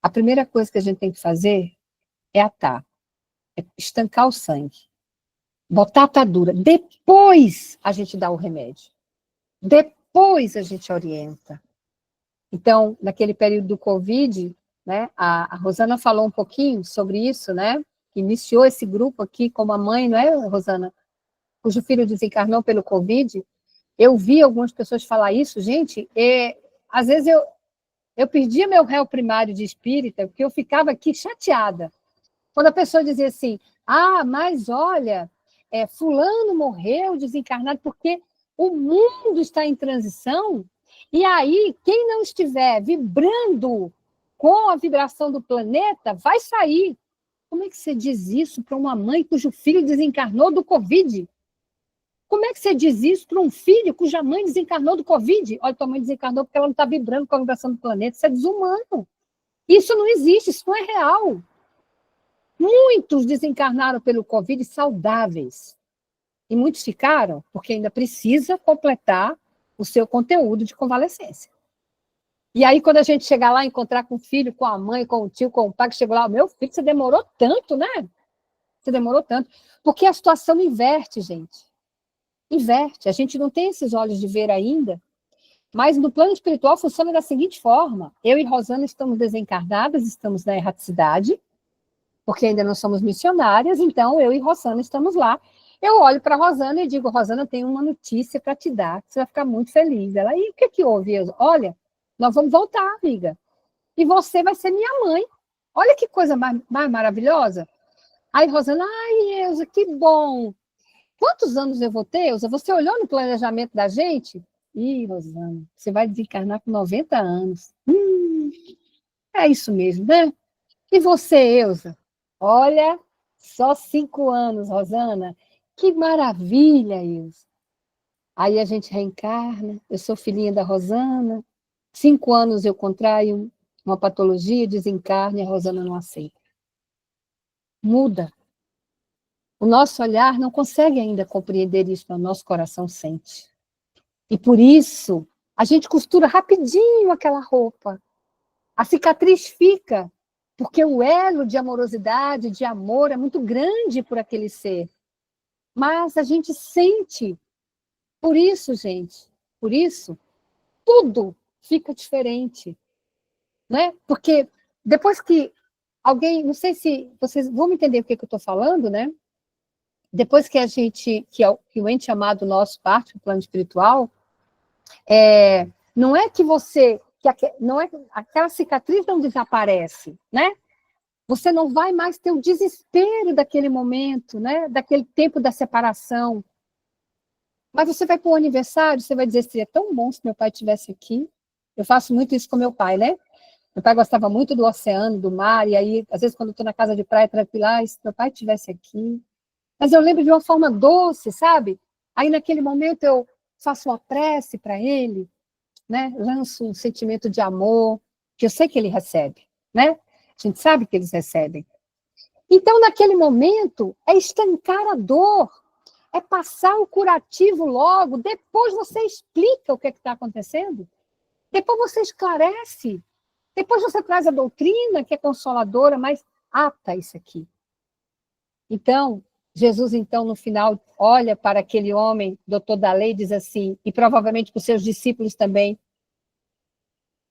a primeira coisa que a gente tem que fazer é atar, é estancar o sangue, botar a atadura. Depois a gente dá o remédio. Depois a gente orienta. Então, naquele período do Covid, né, a Rosana falou um pouquinho sobre isso, né? Iniciou esse grupo aqui com a mãe, não é, Rosana? Cujo filho desencarnou pelo Covid. Eu vi algumas pessoas falar isso, gente, às vezes eu perdia meu réu primário de espírita, porque eu ficava aqui chateada. Quando a pessoa dizia assim, mas olha, fulano morreu desencarnado porque o mundo está em transição, e aí quem não estiver vibrando com a vibração do planeta vai sair. Como é que você diz isso para uma mãe cujo filho desencarnou do Covid? Como é que você diz isso para um filho cuja mãe desencarnou do Covid? Olha, tua mãe desencarnou porque ela não está vibrando com a vibração do planeta. Isso é desumano. Isso não existe, isso não é real. Muitos desencarnaram pelo Covid saudáveis. E muitos ficaram porque ainda precisa completar o seu conteúdo de convalescência. E aí, quando a gente chegar lá, encontrar com o filho, com a mãe, com o tio, com o pai, que chegou lá, meu filho, você demorou tanto, né? Você demorou tanto. Porque a situação inverte, gente. Inverte. A gente não tem esses olhos de ver ainda, mas no plano espiritual funciona da seguinte forma. Eu e Rosana estamos desencarnadas, estamos na erraticidade, porque ainda não somos missionárias, então eu e Rosana estamos lá. Eu olho para a Rosana e digo, Rosana, eu tenho uma notícia para te dar, você vai ficar muito feliz. Ela, e o que houve? Eu, olha, nós vamos voltar, amiga, e você vai ser minha mãe. Olha que coisa mais maravilhosa. Aí Rosana, Elza, que bom. Quantos anos eu vou ter, Elza? Você olhou no planejamento da gente? Ih, Rosana, você vai desencarnar com 90 anos. É isso mesmo, né? E você, Elza? Olha, só 5 anos, Rosana. Que maravilha, Elza. Aí a gente reencarna, eu sou filhinha da Rosana. 5 anos eu contraio uma patologia, desencarno e a Rosana não aceita. Muda. O nosso olhar não consegue ainda compreender isso, mas o nosso coração sente. E por isso, a gente costura rapidinho aquela roupa. A cicatriz fica, porque o elo de amorosidade, de amor, é muito grande por aquele ser. Mas a gente sente. Por isso, gente, por isso, tudo fica diferente. Né? Porque depois que alguém, não sei se vocês vão me entender o que eu estou falando, né? Depois que a gente, que o ente amado nosso parte do plano espiritual, não é que você, não é, aquela cicatriz não desaparece, né? Você não vai mais ter o desespero daquele momento, né? Daquele tempo da separação. Mas você vai para o aniversário, você vai dizer, seria tão bom se meu pai estivesse aqui. Eu faço muito isso com meu pai, né? Meu pai gostava muito do oceano, do mar, e aí, às vezes, quando eu estou na casa de praia, tranquila, se meu pai estivesse aqui. Mas eu lembro de uma forma doce, sabe? Aí, naquele momento, eu faço uma prece para ele, né? Lanço um sentimento de amor, que eu sei que ele recebe, né? A gente sabe que eles recebem. Então, naquele momento, é estancar a dor, é passar o curativo logo, depois você explica o que está acontecendo, depois você esclarece, depois você traz a doutrina, que é consoladora, mas ata isso aqui. Então, Jesus, então, no final, olha para aquele homem, doutor da lei, e diz assim, e provavelmente para os seus discípulos também,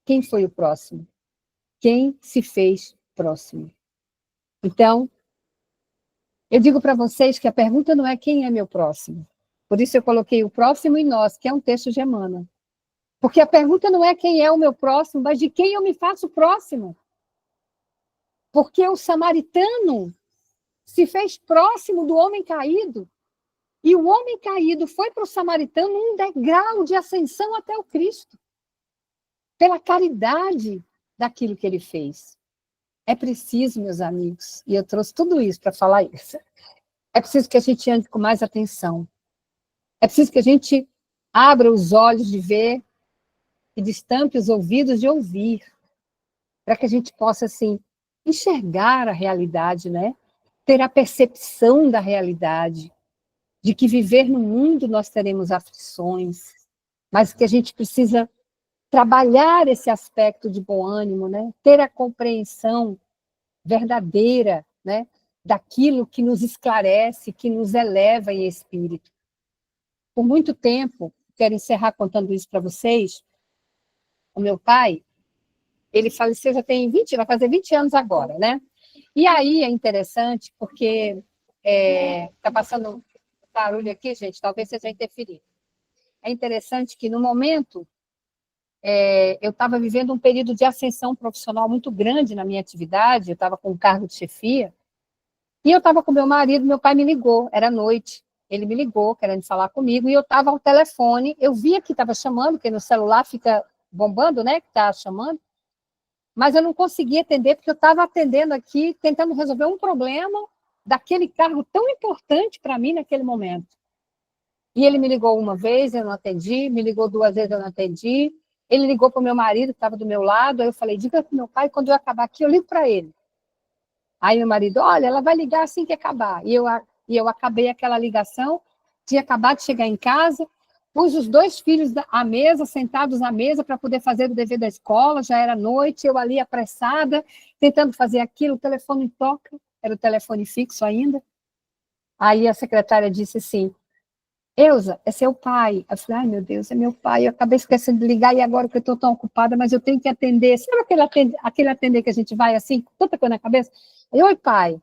quem foi o próximo? Quem se fez próximo? Então, eu digo para vocês que a pergunta não é quem é meu próximo. Por isso eu coloquei o próximo em nós, que é um texto de Emmanuel. Porque a pergunta não é quem é o meu próximo, mas de quem eu me faço próximo. Porque o samaritano se fez próximo do homem caído. E o homem caído foi para o samaritano um degrau de ascensão até o Cristo. Pela caridade daquilo que ele fez. É preciso, meus amigos, e eu trouxe tudo isso para falar isso. É preciso que a gente ande com mais atenção. É preciso que a gente abra os olhos de ver e destampe os ouvidos de ouvir, para que a gente possa, assim, enxergar a realidade, né? Ter a percepção da realidade, de que viver no mundo nós teremos aflições, mas que a gente precisa trabalhar esse aspecto de bom ânimo, né? Ter a compreensão verdadeira, né? Daquilo que nos esclarece, que nos eleva em espírito. Por muito tempo, quero encerrar contando isso para vocês, o meu pai, ele faleceu já tem 20, vai fazer 20 anos agora, né? E aí é interessante, porque está passando barulho aqui, gente, talvez seja interferido. É interessante que, no momento, eu estava vivendo um período de ascensão profissional muito grande na minha atividade, eu estava com um cargo de chefia, e eu estava com meu pai me ligou, era noite, ele me ligou, querendo falar comigo, e eu estava ao telefone, eu via que estava chamando, porque no celular fica bombando, né, que está chamando, mas eu não conseguia atender, porque eu estava atendendo aqui, tentando resolver um problema daquele cargo tão importante para mim naquele momento. E ele me ligou uma vez, eu não atendi, me ligou 2 vezes, eu não atendi, ele ligou para o meu marido, que estava do meu lado, aí eu falei, diga para o meu pai, quando eu acabar aqui, eu ligo para ele. Aí meu marido, olha, ela vai ligar assim que acabar. E eu acabei aquela ligação, tinha acabado de chegar em casa, pus os 2 filhos à mesa, sentados à mesa, para poder fazer o dever da escola, já era noite, eu ali apressada, tentando fazer aquilo, o telefone toca, era o telefone fixo ainda. Aí a secretária disse assim, Eusa, é seu pai. Eu falei, ai meu Deus, é meu pai, eu acabei esquecendo de ligar, e agora que eu estou tão ocupada, mas eu tenho que atender. Sabe aquele atender que a gente vai assim, com tanta coisa na cabeça? Aí, oi pai.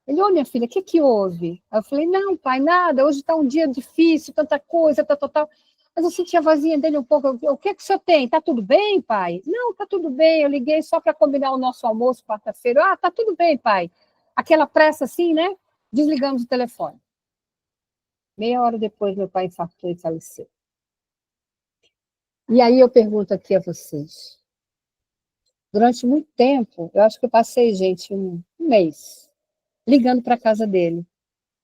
Ele, oi minha filha, o que houve? Aí eu falei, não pai, nada, hoje está um dia difícil, tanta coisa, tal. Mas eu senti a vozinha dele um pouco, o que o senhor tem? Tá tudo bem, pai? Não, tá tudo bem, eu liguei só para combinar o nosso almoço quarta-feira. Ah, tá tudo bem, pai. Aquela pressa assim, né? Desligamos o telefone. Meia hora depois, meu pai infartou e faleceu. E aí eu pergunto aqui a vocês. Durante muito tempo, eu acho que eu passei, gente, um mês, ligando para a casa dele,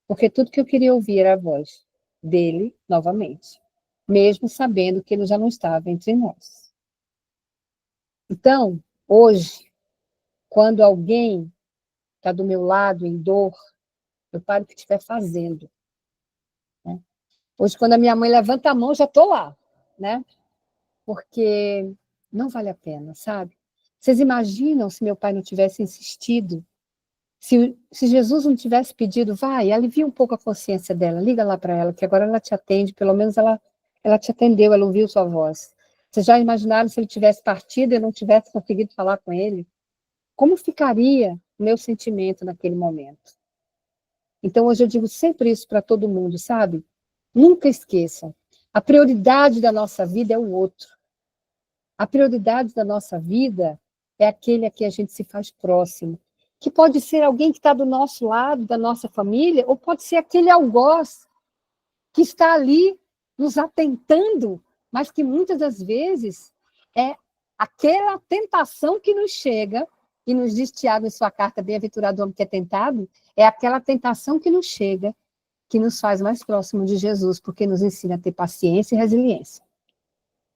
porque tudo que eu queria ouvir era a voz dele novamente, mesmo sabendo que ele já não estava entre nós. Então, hoje, quando alguém está do meu lado em dor, eu paro o que estiver fazendo. Né? Hoje, quando a minha mãe levanta a mão, já estou lá, né? Porque não vale a pena, sabe? Vocês imaginam se meu pai não tivesse insistido? Se Jesus não tivesse pedido, vai, alivia um pouco a consciência dela, liga lá para ela, que agora ela te atende, pelo menos ela te atendeu, ela ouviu sua voz. Vocês já imaginaram se ele tivesse partido e eu não tivesse conseguido falar com ele? Como ficaria o meu sentimento naquele momento? Então, hoje eu digo sempre isso para todo mundo, sabe? Nunca esqueçam, a prioridade da nossa vida é o outro. A prioridade da nossa vida é aquele a que a gente se faz próximo, que pode ser alguém que está do nosso lado, da nossa família, ou pode ser aquele algoz que está ali nos atentando, mas que muitas das vezes é aquela tentação que nos chega, e nos diz Tiago em sua carta, bem-aventurado o homem que é tentado, é aquela tentação que nos chega, que nos faz mais próximo de Jesus, porque nos ensina a ter paciência e resiliência.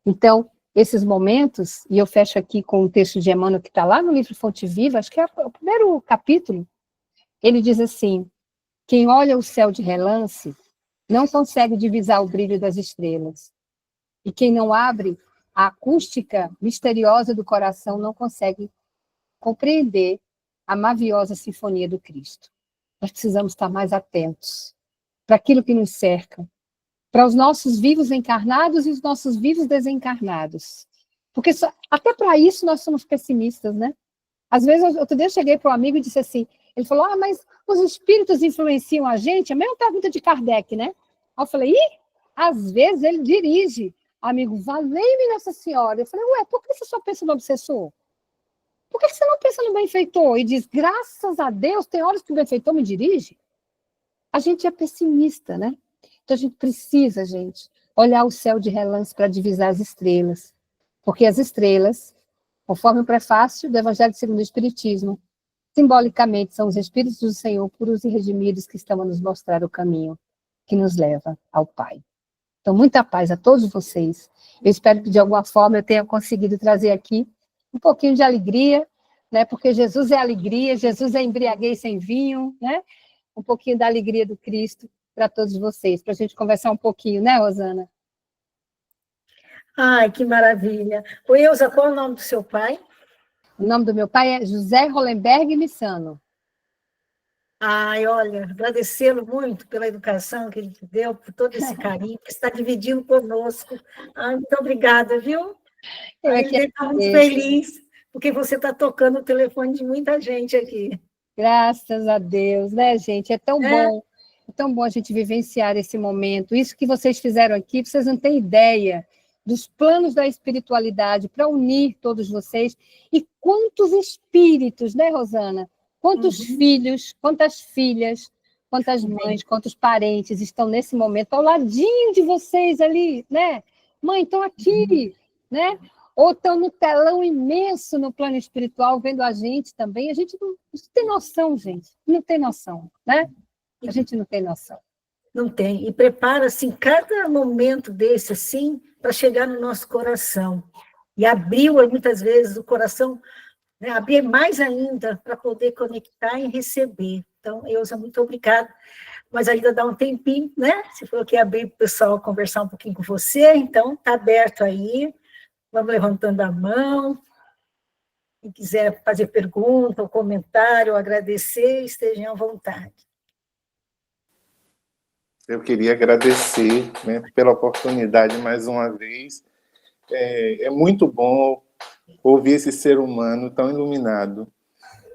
Então, esses momentos, e eu fecho aqui com o texto de Emmanuel que está lá no livro Fonte Viva, acho que é o primeiro capítulo, ele diz assim, quem olha o céu de relance não consegue divisar o brilho das estrelas, e quem não abre a acústica misteriosa do coração não consegue compreender a maviosa sinfonia do Cristo. Nós precisamos estar mais atentos para aquilo que nos cerca, para os nossos vivos encarnados e os nossos vivos desencarnados. Porque até para isso nós somos pessimistas, né? Às vezes, outro dia eu cheguei para um amigo e disse assim, ele falou, mas os espíritos influenciam a gente? A mesma pergunta de Kardec, né? Aí eu falei, às vezes ele dirige. Amigo, valei-me Nossa Senhora. Eu falei, por que você só pensa no obsessor? Por que você não pensa no benfeitor? E diz, graças a Deus, tem horas que o benfeitor me dirige? A gente é pessimista, né? Então a gente precisa, gente, olhar o céu de relance para divisar as estrelas. Porque as estrelas, conforme o prefácio do Evangelho segundo o Espiritismo, simbolicamente são os Espíritos do Senhor puros e redimidos que estão a nos mostrar o caminho que nos leva ao Pai. Então, muita paz a todos vocês. Eu espero que, de alguma forma, eu tenha conseguido trazer aqui um pouquinho de alegria, né? Porque Jesus é alegria, Jesus é embriaguez sem vinho, né? Um pouquinho da alegria do Cristo para todos vocês, para a gente conversar um pouquinho, né, Rosana? Ai, que maravilha. Ô, Eusa, qual é o nome do seu pai? O nome do meu pai é José Hollenberg Missano. Ai, olha, agradecê-lo muito pela educação que ele te deu, por todo esse carinho que está dividindo conosco. Ai, muito obrigada, viu? Ele deve estar muito feliz, porque você está tocando o telefone de muita gente aqui. Graças a Deus, né, gente? É tão bom a gente vivenciar esse momento. Isso que vocês fizeram aqui, vocês não têm ideia dos planos da espiritualidade para unir todos vocês. E quantos espíritos, né, Rosana? Quantos filhos, quantas filhas, quantas mães, quantos parentes estão nesse momento ao ladinho de vocês ali, né? Mãe, estão aqui, né? Ou estão no telão imenso no plano espiritual, vendo a gente também. A gente não tem noção, gente. Não tem noção, né? A gente não tem noção. Não tem. E prepara, assim, cada momento desse, assim, para chegar no nosso coração. E abriu, muitas vezes, o coração, né, abrir mais ainda para poder conectar e receber. Então, Eusa, muito obrigada. Mas ainda dá um tempinho, né? Você falou que ia abrir para o pessoal conversar um pouquinho com você, então está aberto aí. Vamos levantando a mão. Quem quiser fazer pergunta, ou comentário, ou agradecer, estejam à vontade. Eu queria agradecer, né, pela oportunidade mais uma vez. É muito bom ouvir esse ser humano tão iluminado,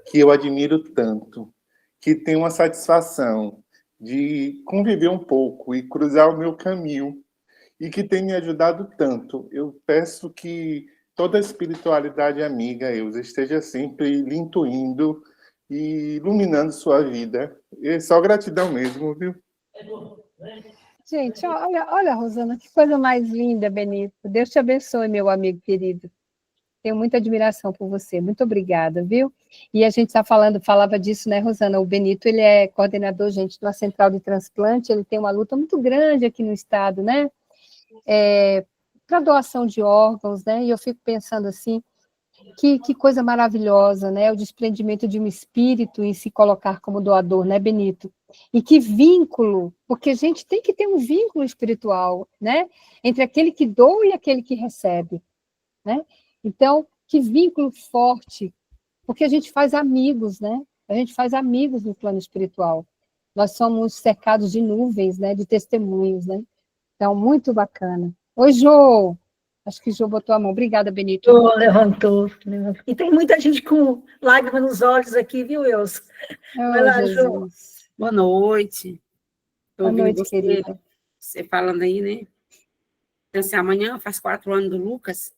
que eu admiro tanto, que tem uma satisfação de conviver um pouco e cruzar o meu caminho, e que tem me ajudado tanto. Eu peço que toda a espiritualidade amiga, Eusa, esteja sempre lhe intuindo e iluminando sua vida. É só gratidão mesmo, viu? Gente, olha, Rosana, que coisa mais linda, Benito. Deus te abençoe, meu amigo querido. Tenho muita admiração por você. Muito obrigada, viu? E a gente falava disso, né, Rosana? O Benito, ele é coordenador, gente, de uma central de transplante, ele tem uma luta muito grande aqui no estado, né? Para doação de órgãos, né? E eu fico pensando assim, que coisa maravilhosa, né? O desprendimento de um espírito em se colocar como doador, né, Benito? E que vínculo, porque a gente tem que ter um vínculo espiritual, né? Entre aquele que doa e aquele que recebe, né? Então, que vínculo forte, porque a gente faz amigos, né? A gente faz amigos no plano espiritual. Nós somos cercados de nuvens, né? De testemunhos, né? Então, muito bacana. Oi, Jô! Acho que Jô botou a mão. Obrigada, Benito. Levantou. E tem muita gente com lágrimas nos olhos aqui, viu, Eusa? Vai lá, Jô. Boa noite. Boa noite, querida. Você falando aí, né? Então, assim, amanhã faz 4 anos do Lucas,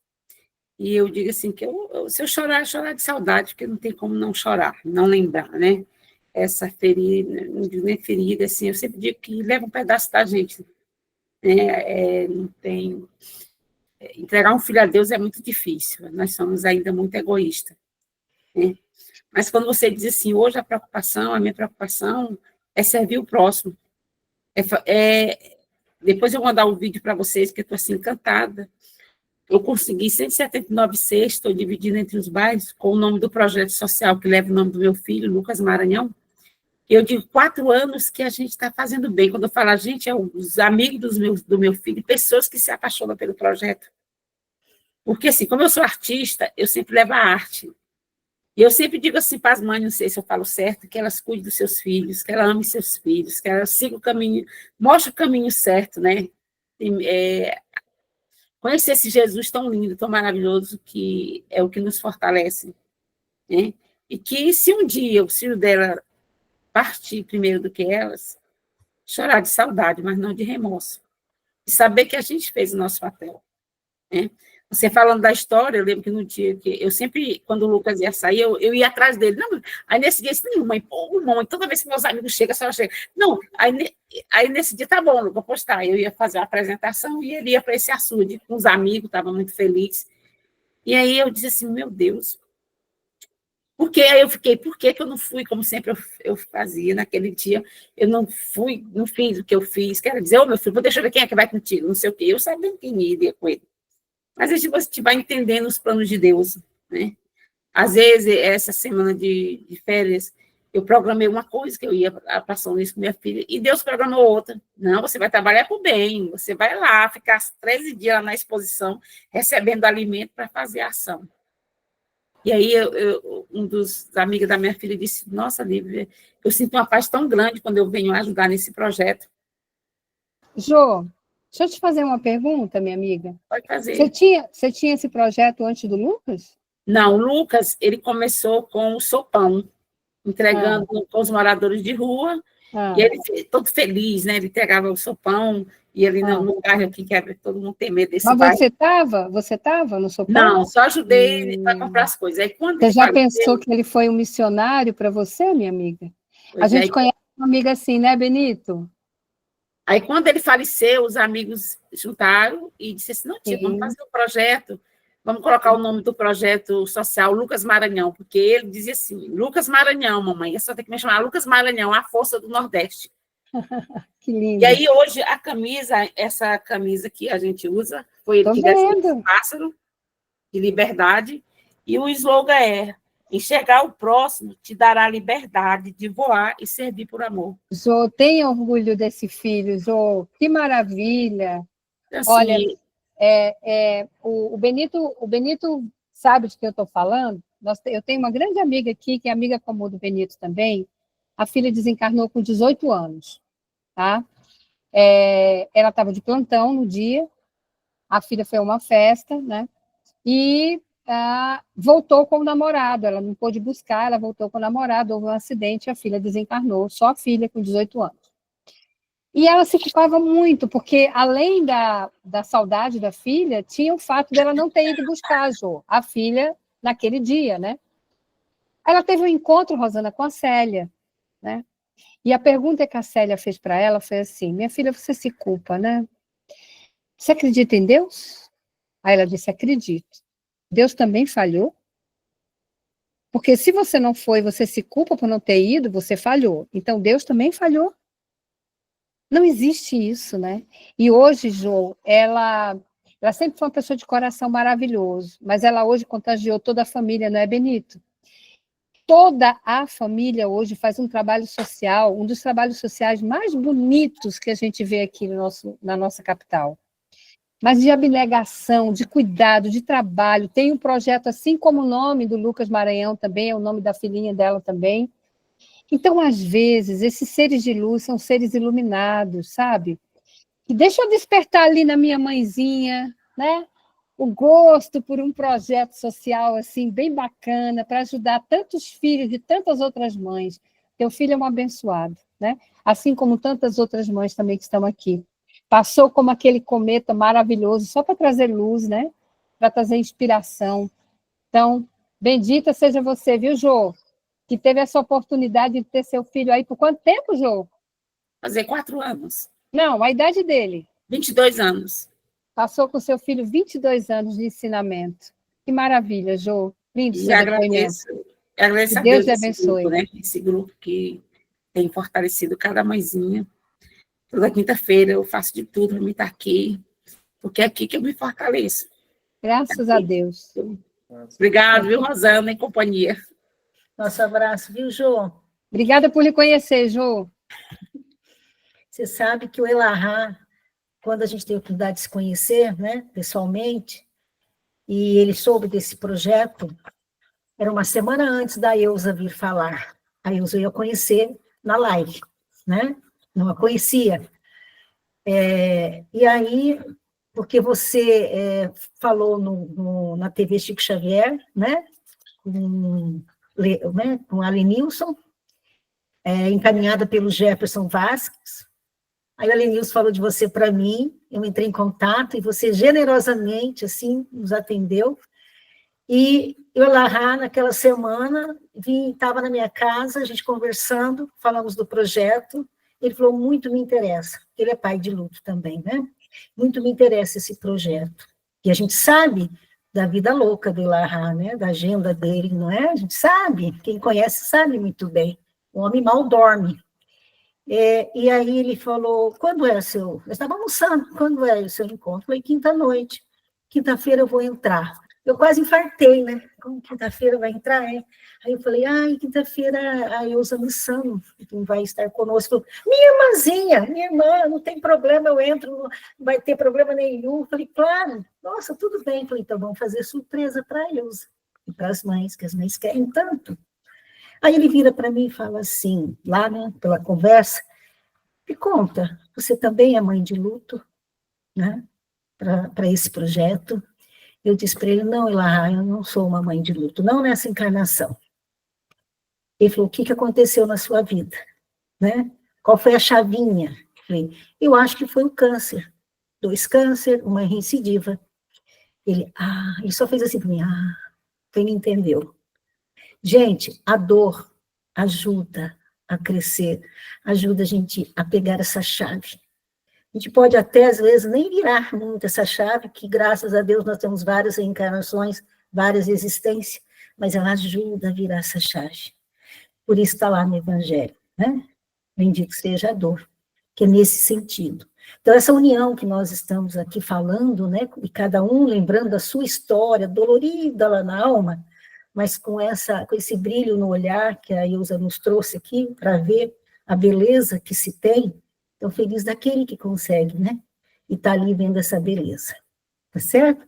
e eu digo assim, que se eu chorar de saudade, porque não tem como não chorar, não lembrar, né? Essa ferida, não digo nem ferida, assim, eu sempre digo que leva um pedaço da gente, né? Não tem... entregar um filho a Deus é muito difícil, nós somos ainda muito egoístas, né? Mas quando você diz assim, hoje a minha preocupação é servir o próximo. Depois eu vou mandar um vídeo para vocês, que eu estou assim, encantada. Eu consegui 179 cestas, estou dividindo entre os bairros, com o nome do projeto social, que leva o nome do meu filho, Lucas Maranhão. Eu digo 4 anos que a gente está fazendo bem. Quando eu falo a gente, é os amigos do meu filho, pessoas que se apaixonam pelo projeto. Porque, assim, como eu sou artista, eu sempre levo a arte. E eu sempre digo assim para as mães, não sei se eu falo certo, que elas cuidem dos seus filhos, que elas amem seus filhos, que elas sigam o caminho, mostre o caminho certo, né? Conhecer esse Jesus tão lindo, tão maravilhoso, que é o que nos fortalece, né? E que se um dia o filho dela partir primeiro do que elas, chorar de saudade, mas não de remorso. E saber que a gente fez o nosso papel, né? Você falando da história, eu lembro que no dia que eu sempre, quando o Lucas ia sair, eu ia atrás dele. Não, aí nesse dia, assim, mãe, toda vez que meus amigos chegam, a senhora chega. Não, aí nesse dia, tá bom, eu vou postar. Eu ia fazer a apresentação e ele ia para esse açude com os amigos, estava muito feliz. E aí eu disse assim, meu Deus, por que? Aí eu fiquei, por que eu não fui, como sempre eu fazia naquele dia, eu não fui, não fiz o que eu fiz, quero dizer, meu filho, deixa eu ver quem é que vai contigo, não sei o quê, eu sabia quem iria com ele. Mas a gente vai entendendo os planos de Deus, né? Às vezes, essa semana de férias, eu programei uma coisa, que eu ia passando isso com minha filha, e Deus programou outra. Não, você vai trabalhar por bem, você vai lá, ficar 13 dias lá na exposição, recebendo alimento para fazer a ação. E aí, um dos amigos da minha filha disse, nossa, Lívia, eu sinto uma paz tão grande quando eu venho ajudar nesse projeto. Jô, deixa eu te fazer uma pergunta, minha amiga. Pode fazer. Você tinha esse projeto antes do Lucas? Não, o Lucas, ele começou com o sopão, entregando com os moradores de rua, e ele todo feliz, né? Ele entregava o sopão, e ele no bairro aqui, que todo mundo tem medo desse Mas bairro. Você estava no sopão? Não, só ajudei ele para comprar as coisas. Aí, quando você já pensou que ele foi um missionário para você, minha amiga? A gente conhece uma amiga assim, né, Benito? Aí, quando ele faleceu, os amigos juntaram e disseram assim, não, tia, vamos fazer um projeto, vamos colocar o nome do projeto social Lucas Maranhão, porque ele dizia assim, Lucas Maranhão, mamãe, eu só tenho que me chamar Lucas Maranhão, a força do Nordeste. Que lindo. E aí, hoje, essa camisa que a gente usa, foi ele que desenhou esse pássaro de liberdade, e o slogan é, enxergar o próximo te dará liberdade de voar e servir por amor. Jô, tem orgulho desse filho, Jô, que maravilha. Assim, olha, o Benito sabe de que eu estou falando. Eu tenho uma grande amiga aqui, que é amiga comum do Benito também. A filha desencarnou com 18 anos. Tá? Ela estava de plantão no dia, a filha foi a uma festa, né? E voltou com o namorado, ela não pôde buscar, ela voltou com o namorado, houve um acidente, a filha desencarnou, só a filha com 18 anos. E ela se culpava muito, porque além da saudade da filha, tinha o fato dela não ter ido buscar a filha naquele dia, né? Ela teve um encontro, Rosana, com a Célia, né? E a pergunta que a Célia fez para ela foi assim, minha filha, você se culpa, né? Você acredita em Deus? Aí ela disse, acredito. Deus também falhou? Porque se você não foi, você se culpa por não ter ido, você falhou. Então, Deus também falhou? Não existe isso, né? E hoje, Jô, ela sempre foi uma pessoa de coração maravilhoso, mas ela hoje contagiou toda a família, não é, Benito? Toda a família hoje faz um trabalho social, um dos trabalhos sociais mais bonitos que a gente vê aqui na nossa capital. Mas de abnegação, de cuidado, de trabalho. Tem um projeto, assim como o nome do Lucas Maranhão também, é o nome da filhinha dela também. Então, às vezes, esses seres de luz são seres iluminados, sabe? E deixa eu despertar ali na minha mãezinha, né? O gosto por um projeto social assim bem bacana para ajudar tantos filhos de tantas outras mães. Teu filho é um abençoado, né? Assim como tantas outras mães também que estão aqui. Passou como aquele cometa maravilhoso só para trazer luz, né? Para trazer inspiração. Então, bendita seja você, viu, Jô? Que teve essa oportunidade de ter seu filho aí por quanto tempo, Jô? Fazer 4 anos. Não, a idade dele. 22 anos. Passou com seu filho 22 anos de ensinamento. Que maravilha, Jô. Lindo E seu depoimento. agradeço Que a Deus Deus lhe esse abençoe. grupo, né? Esse grupo que tem fortalecido cada mãezinha. Toda quinta-feira eu faço de tudo para me estar aqui, porque é aqui que eu me fortaleço. Graças a Deus. Obrigado, viu, Rosana, e companhia. Nosso abraço, viu, Jô? Obrigada por lhe conhecer, Jô. Você sabe que o Elahá, quando a gente teve a oportunidade de se conhecer, né, pessoalmente, e ele soube desse projeto, era uma semana antes da Eusa vir falar. A Eusa ia conhecer na live, né? Não a conhecia. E aí, porque você falou na TV Chico Xavier, né? Com a Lenilson, encaminhada pelo Jefferson Vasques. Aí a Lenilson falou de você para mim, eu entrei em contato e você generosamente, assim, nos atendeu. E eu lá, naquela semana, estava na minha casa, a gente conversando, falamos do projeto, ele falou, muito me interessa, ele é pai de luto também, né? Muito me interessa esse projeto. E a gente sabe da vida louca do Elahá, né? Da agenda dele, não é? A gente sabe, quem conhece sabe muito bem. O homem mal dorme. E aí ele falou, quando é o seu... Eu estava almoçando, quando é o seu encontro? Eu falei, quinta-noite. Quinta-feira eu vou entrar. Eu quase infartei, né? Como quinta-feira vai entrar, hein? Aí eu falei, quinta-feira a Eusa Missano vai estar conosco. Falei, minha irmãzinha, minha irmã, não tem problema, eu entro, não vai ter problema nenhum. Eu falei, claro, nossa, tudo bem. Eu falei, então vamos fazer surpresa para a Eusa e para as mães, que as mães querem tanto. Aí ele vira para mim e fala assim, lá, né, pela conversa, me conta, você também é mãe de luto, né, para esse projeto? Eu disse para ele, não, Elahá, eu não sou uma mãe de luto, não nessa encarnação. Ele falou, o que aconteceu na sua vida? Né? Qual foi a chavinha? Eu falei, eu acho que foi o câncer. 2 câncer, uma recidiva. Ele só fez assim para mim, ele entendeu. Gente, a dor ajuda a crescer, ajuda a gente a pegar essa chave. A gente pode até, às vezes, nem virar muito essa chave, que, graças a Deus, nós temos várias reencarnações, várias existências, mas ela ajuda a virar essa chave. Por isso está lá no Evangelho, né? Bendito seja a dor, que é nesse sentido. Então, essa união que nós estamos aqui falando, né? E cada um lembrando a sua história, dolorida lá na alma, mas com esse brilho no olhar que a Ilza nos trouxe aqui, para ver a beleza que se tem. Então, feliz daquele que consegue, né? E está ali vendo essa beleza. Tá certo?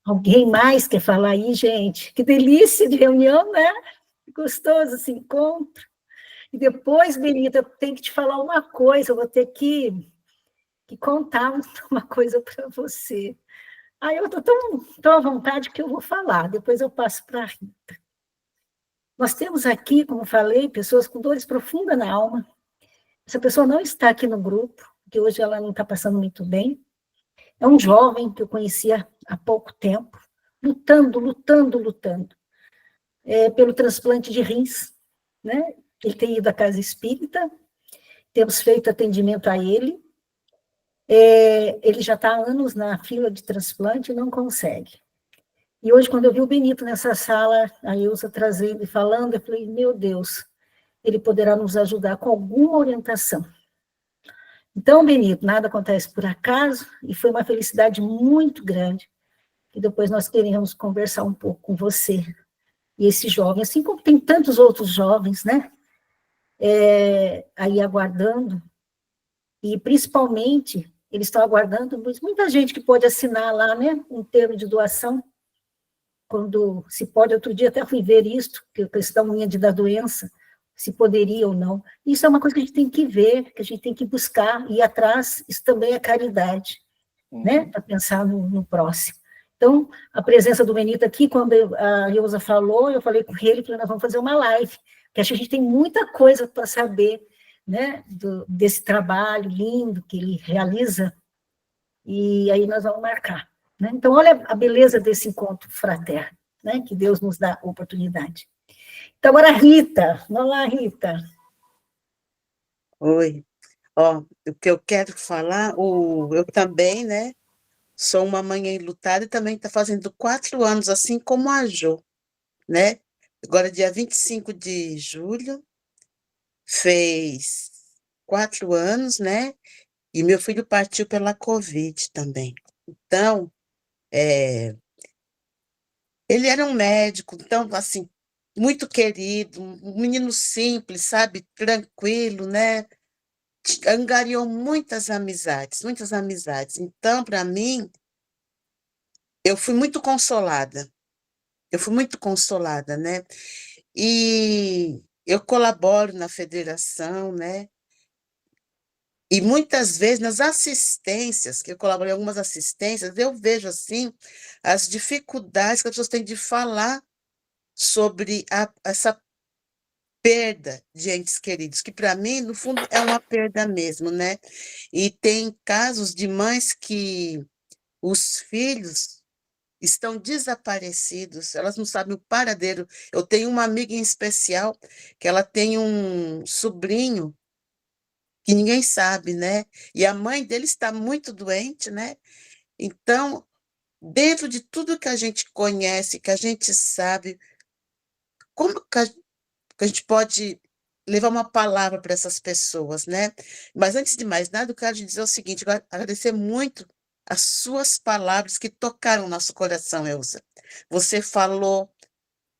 Alguém mais quer falar aí, gente? Que delícia de reunião, né? Gostoso esse encontro. E depois, Benita, eu tenho que te falar uma coisa, eu vou ter que contar uma coisa para você. Eu estou tão à vontade que eu vou falar, depois eu passo para a Rita. Nós temos aqui, como falei, pessoas com dores profundas na alma. Essa pessoa não está aqui no grupo, porque hoje ela não está passando muito bem. É um jovem que eu conhecia há pouco tempo, lutando pelo transplante de rins, né? Ele tem ido à casa espírita, temos feito atendimento a ele, ele já está há anos na fila de transplante e não consegue. E hoje, quando eu vi o Benito nessa sala, a Ilza trazendo e falando, eu falei, meu Deus, ele poderá nos ajudar com alguma orientação. Então, Benito, nada acontece por acaso, e foi uma felicidade muito grande, e depois nós queremos conversar um pouco com você, e esse jovem, assim como tem tantos outros jovens, né, aí aguardando, e principalmente, eles estão aguardando, muita gente que pode assinar lá, né, um termo de doação, quando se pode, outro dia até fui ver isso, que a questão da doença, se poderia ou não. Isso é uma coisa que a gente tem que ver, que a gente tem que buscar, ir atrás, isso também é caridade, né, para pensar no próximo. Então, a presença do Benito aqui, quando a Ilza falou, eu falei com ele que nós vamos fazer uma live, porque acho que a gente tem muita coisa para saber, né, desse trabalho lindo que ele realiza, e aí nós vamos marcar. Né? Então, olha a beleza desse encontro fraterno, né, que Deus nos dá a oportunidade. Então, agora, Rita. Vamos lá, Rita. Oi. O que eu quero falar, eu também, né, sou uma mãe enlutada e também está fazendo 4 anos, assim como a Jo, né? Agora, dia 25 de julho, fez 4 anos, né? E meu filho partiu pela Covid também. Então, ele era um médico, então, assim, muito querido, um menino simples, sabe? Tranquilo, né? Angariou muitas amizades, muitas amizades. Então, para mim, eu fui muito consolada. Eu fui muito consolada, né? E eu colaboro na federação, né? E muitas vezes nas assistências, que eu colaboro em algumas assistências, eu vejo assim as dificuldades que as pessoas têm de falar sobre essa perda de entes queridos, que para mim, no fundo, é uma perda mesmo, né? E tem casos de mães que os filhos estão desaparecidos, elas não sabem o paradeiro. Eu tenho uma amiga em especial que ela tem um sobrinho que ninguém sabe, né? E a mãe dele está muito doente, né? Então, dentro de tudo que a gente conhece, que a gente sabe, como que a gente pode levar uma palavra para essas pessoas, né? Mas antes de mais nada, eu quero te dizer o seguinte, eu quero agradecer muito as suas palavras que tocaram o nosso coração, Elza. Você falou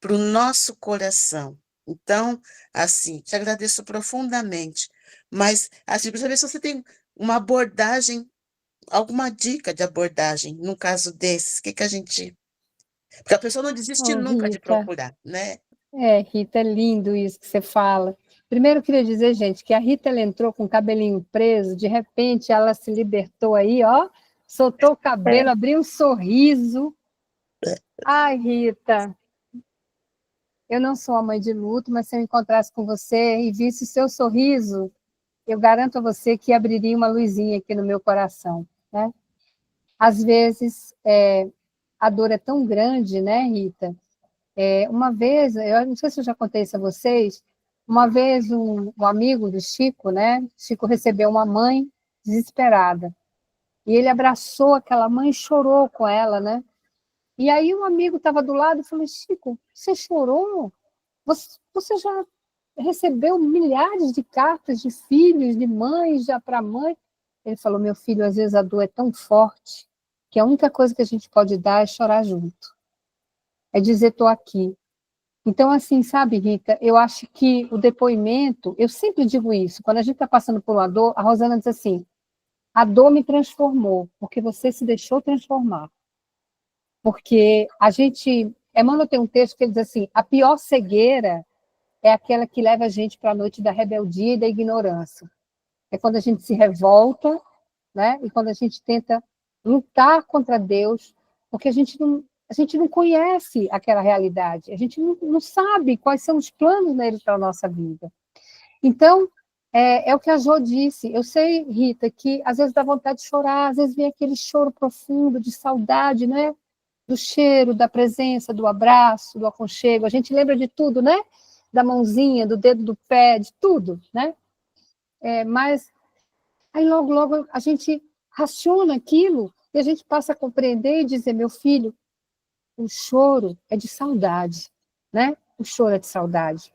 para o nosso coração. Então, assim, te agradeço profundamente. Mas, assim, para saber se você tem uma abordagem, alguma dica de abordagem, num caso desses, o que que a gente... Porque a pessoa não desiste Oh, nunca de Rita, procurar, né? Rita, é lindo isso que você fala. Primeiro, eu queria dizer, gente, que a Rita ela entrou com o cabelinho preso, de repente ela se libertou aí, ó, soltou o cabelo, abriu um sorriso. Ai, Rita, eu não sou a mãe de luto, mas se eu encontrasse com você e visse o seu sorriso, eu garanto a você que abriria uma luzinha aqui no meu coração, né? Às vezes, a dor é tão grande, né, Rita? Uma vez, eu não sei se eu já contei isso a vocês, uma vez um amigo do Chico, né? Chico recebeu uma mãe desesperada. E ele abraçou aquela mãe e chorou com ela, né? E aí um amigo estava do lado e falou, Chico, você chorou? Você já recebeu milhares de cartas de filhos, de mães, já para mãe? Ele falou, meu filho, às vezes a dor é tão forte que a única coisa que a gente pode dar é chorar junto. É dizer, estou aqui. Então, assim, sabe, Rita, eu acho que o depoimento, eu sempre digo isso, quando a gente está passando por uma dor, a Rosana diz assim, a dor me transformou, porque você se deixou transformar. Porque a gente, Emmanuel tem um texto que ele diz assim, a pior cegueira é aquela que leva a gente para a noite da rebeldia e da ignorância. É quando a gente se revolta, né? E quando a gente tenta lutar contra Deus, porque a gente não conhece aquela realidade, a gente não sabe quais são os planos dele para a nossa vida. Então, é o que a Jo disse. Eu sei, Rita, que às vezes dá vontade de chorar, às vezes vem aquele choro profundo de saudade, né? Do cheiro, da presença, do abraço, do aconchego. A gente lembra de tudo, né? Da mãozinha, do dedo do pé, de tudo, né? Mas aí logo, logo a gente raciona aquilo e a gente passa a compreender e dizer, meu filho, o choro é de saudade, né? O choro é de saudade.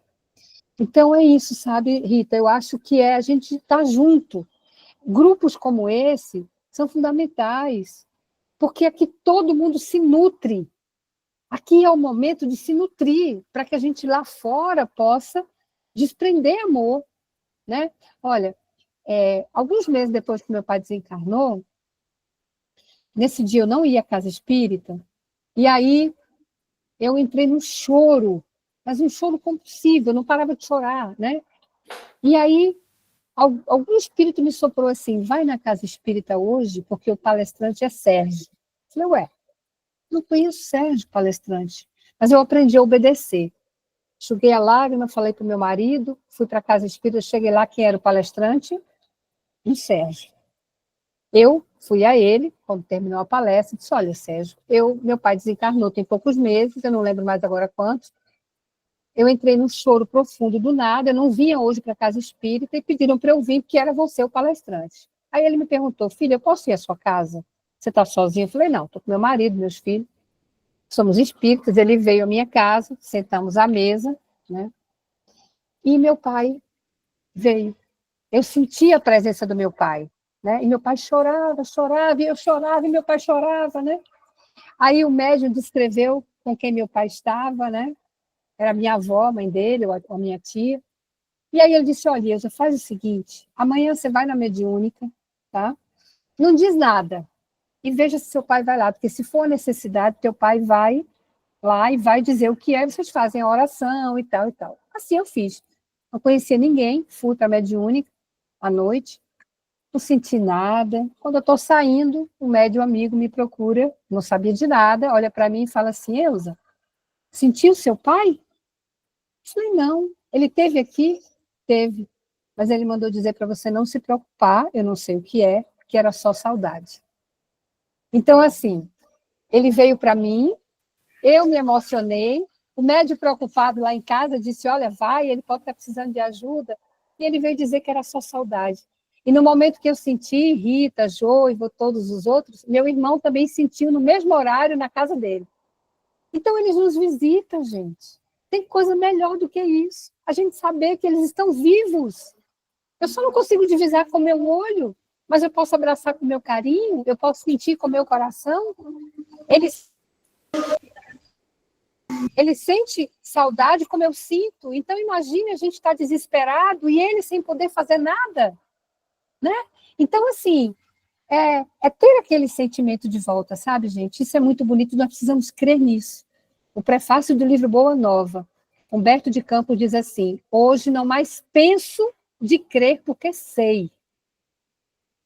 Então é isso, sabe, Rita? Eu acho que a gente estar junto. Grupos como esse são fundamentais, porque aqui todo mundo se nutre. Aqui é o momento de se nutrir, para que a gente lá fora possa desprender amor, né? Olha, alguns meses depois que meu pai desencarnou, nesse dia eu não ia à casa espírita, e aí eu entrei num choro, mas um choro compulsivo, eu não parava de chorar, né? E aí algum espírito me soprou assim, vai na casa espírita hoje, porque o palestrante é Sérgio. Eu falei, ué, não conheço Sérgio, palestrante, mas eu aprendi a obedecer. Enxuguei a lágrima, falei para o meu marido, fui para a casa espírita, cheguei lá, quem era o palestrante? Um Sérgio. Eu fui a ele, quando terminou a palestra, disse, olha, Sérgio, meu pai desencarnou tem poucos meses, eu não lembro mais agora quantos, eu entrei num choro profundo do nada, eu não vinha hoje para a casa espírita e pediram para eu vir, porque era você o palestrante. Aí ele me perguntou, filha, eu posso ir à sua casa? Você está sozinha? Eu falei, não, estou com meu marido, meus filhos. Somos espíritas. Ele veio à minha casa, sentamos à mesa, né? E meu pai veio. Eu senti a presença do meu pai, né? E meu pai chorava, chorava, e eu chorava, e meu pai chorava, né? Aí o médium descreveu com quem meu pai estava, né? Era minha avó, a mãe dele, ou a minha tia. E aí ele disse, olha, Ilza, faz o seguinte, amanhã você vai na mediúnica, tá? Não diz nada, e veja se seu pai vai lá, porque se for necessidade, teu pai vai lá e vai dizer o que é, vocês fazem a oração e tal e tal. Assim eu fiz. Não conhecia ninguém, fui para a mediúnica à noite, não senti nada. Quando eu estou saindo, um médium amigo me procura, não sabia de nada, olha para mim e fala assim, Ilza, sentiu seu pai? Eu falei, não. Ele teve aqui? Teve. Mas ele mandou dizer para você não se preocupar, eu não sei o que era só saudade. Então, assim, ele veio para mim, eu me emocionei, o médium preocupado lá em casa disse, olha, vai, ele pode estar precisando de ajuda, e ele veio dizer que era só saudade. E no momento que eu senti, Rita, Jô e todos os outros, meu irmão também sentiu no mesmo horário na casa dele. Então, eles nos visitam, gente. Tem coisa melhor do que isso. A gente saber que eles estão vivos. Eu só não consigo divisar com o meu olho, mas eu posso abraçar com o meu carinho, eu posso sentir com o meu coração. Ele sente saudade como eu sinto. Então, imagine a gente estar desesperado e ele sem poder fazer nada, né? Então, assim, é ter aquele sentimento de volta, sabe, gente? Isso é muito bonito, nós precisamos crer nisso. O prefácio do livro Boa Nova, Humberto de Campos diz assim, hoje não mais penso de crer porque sei.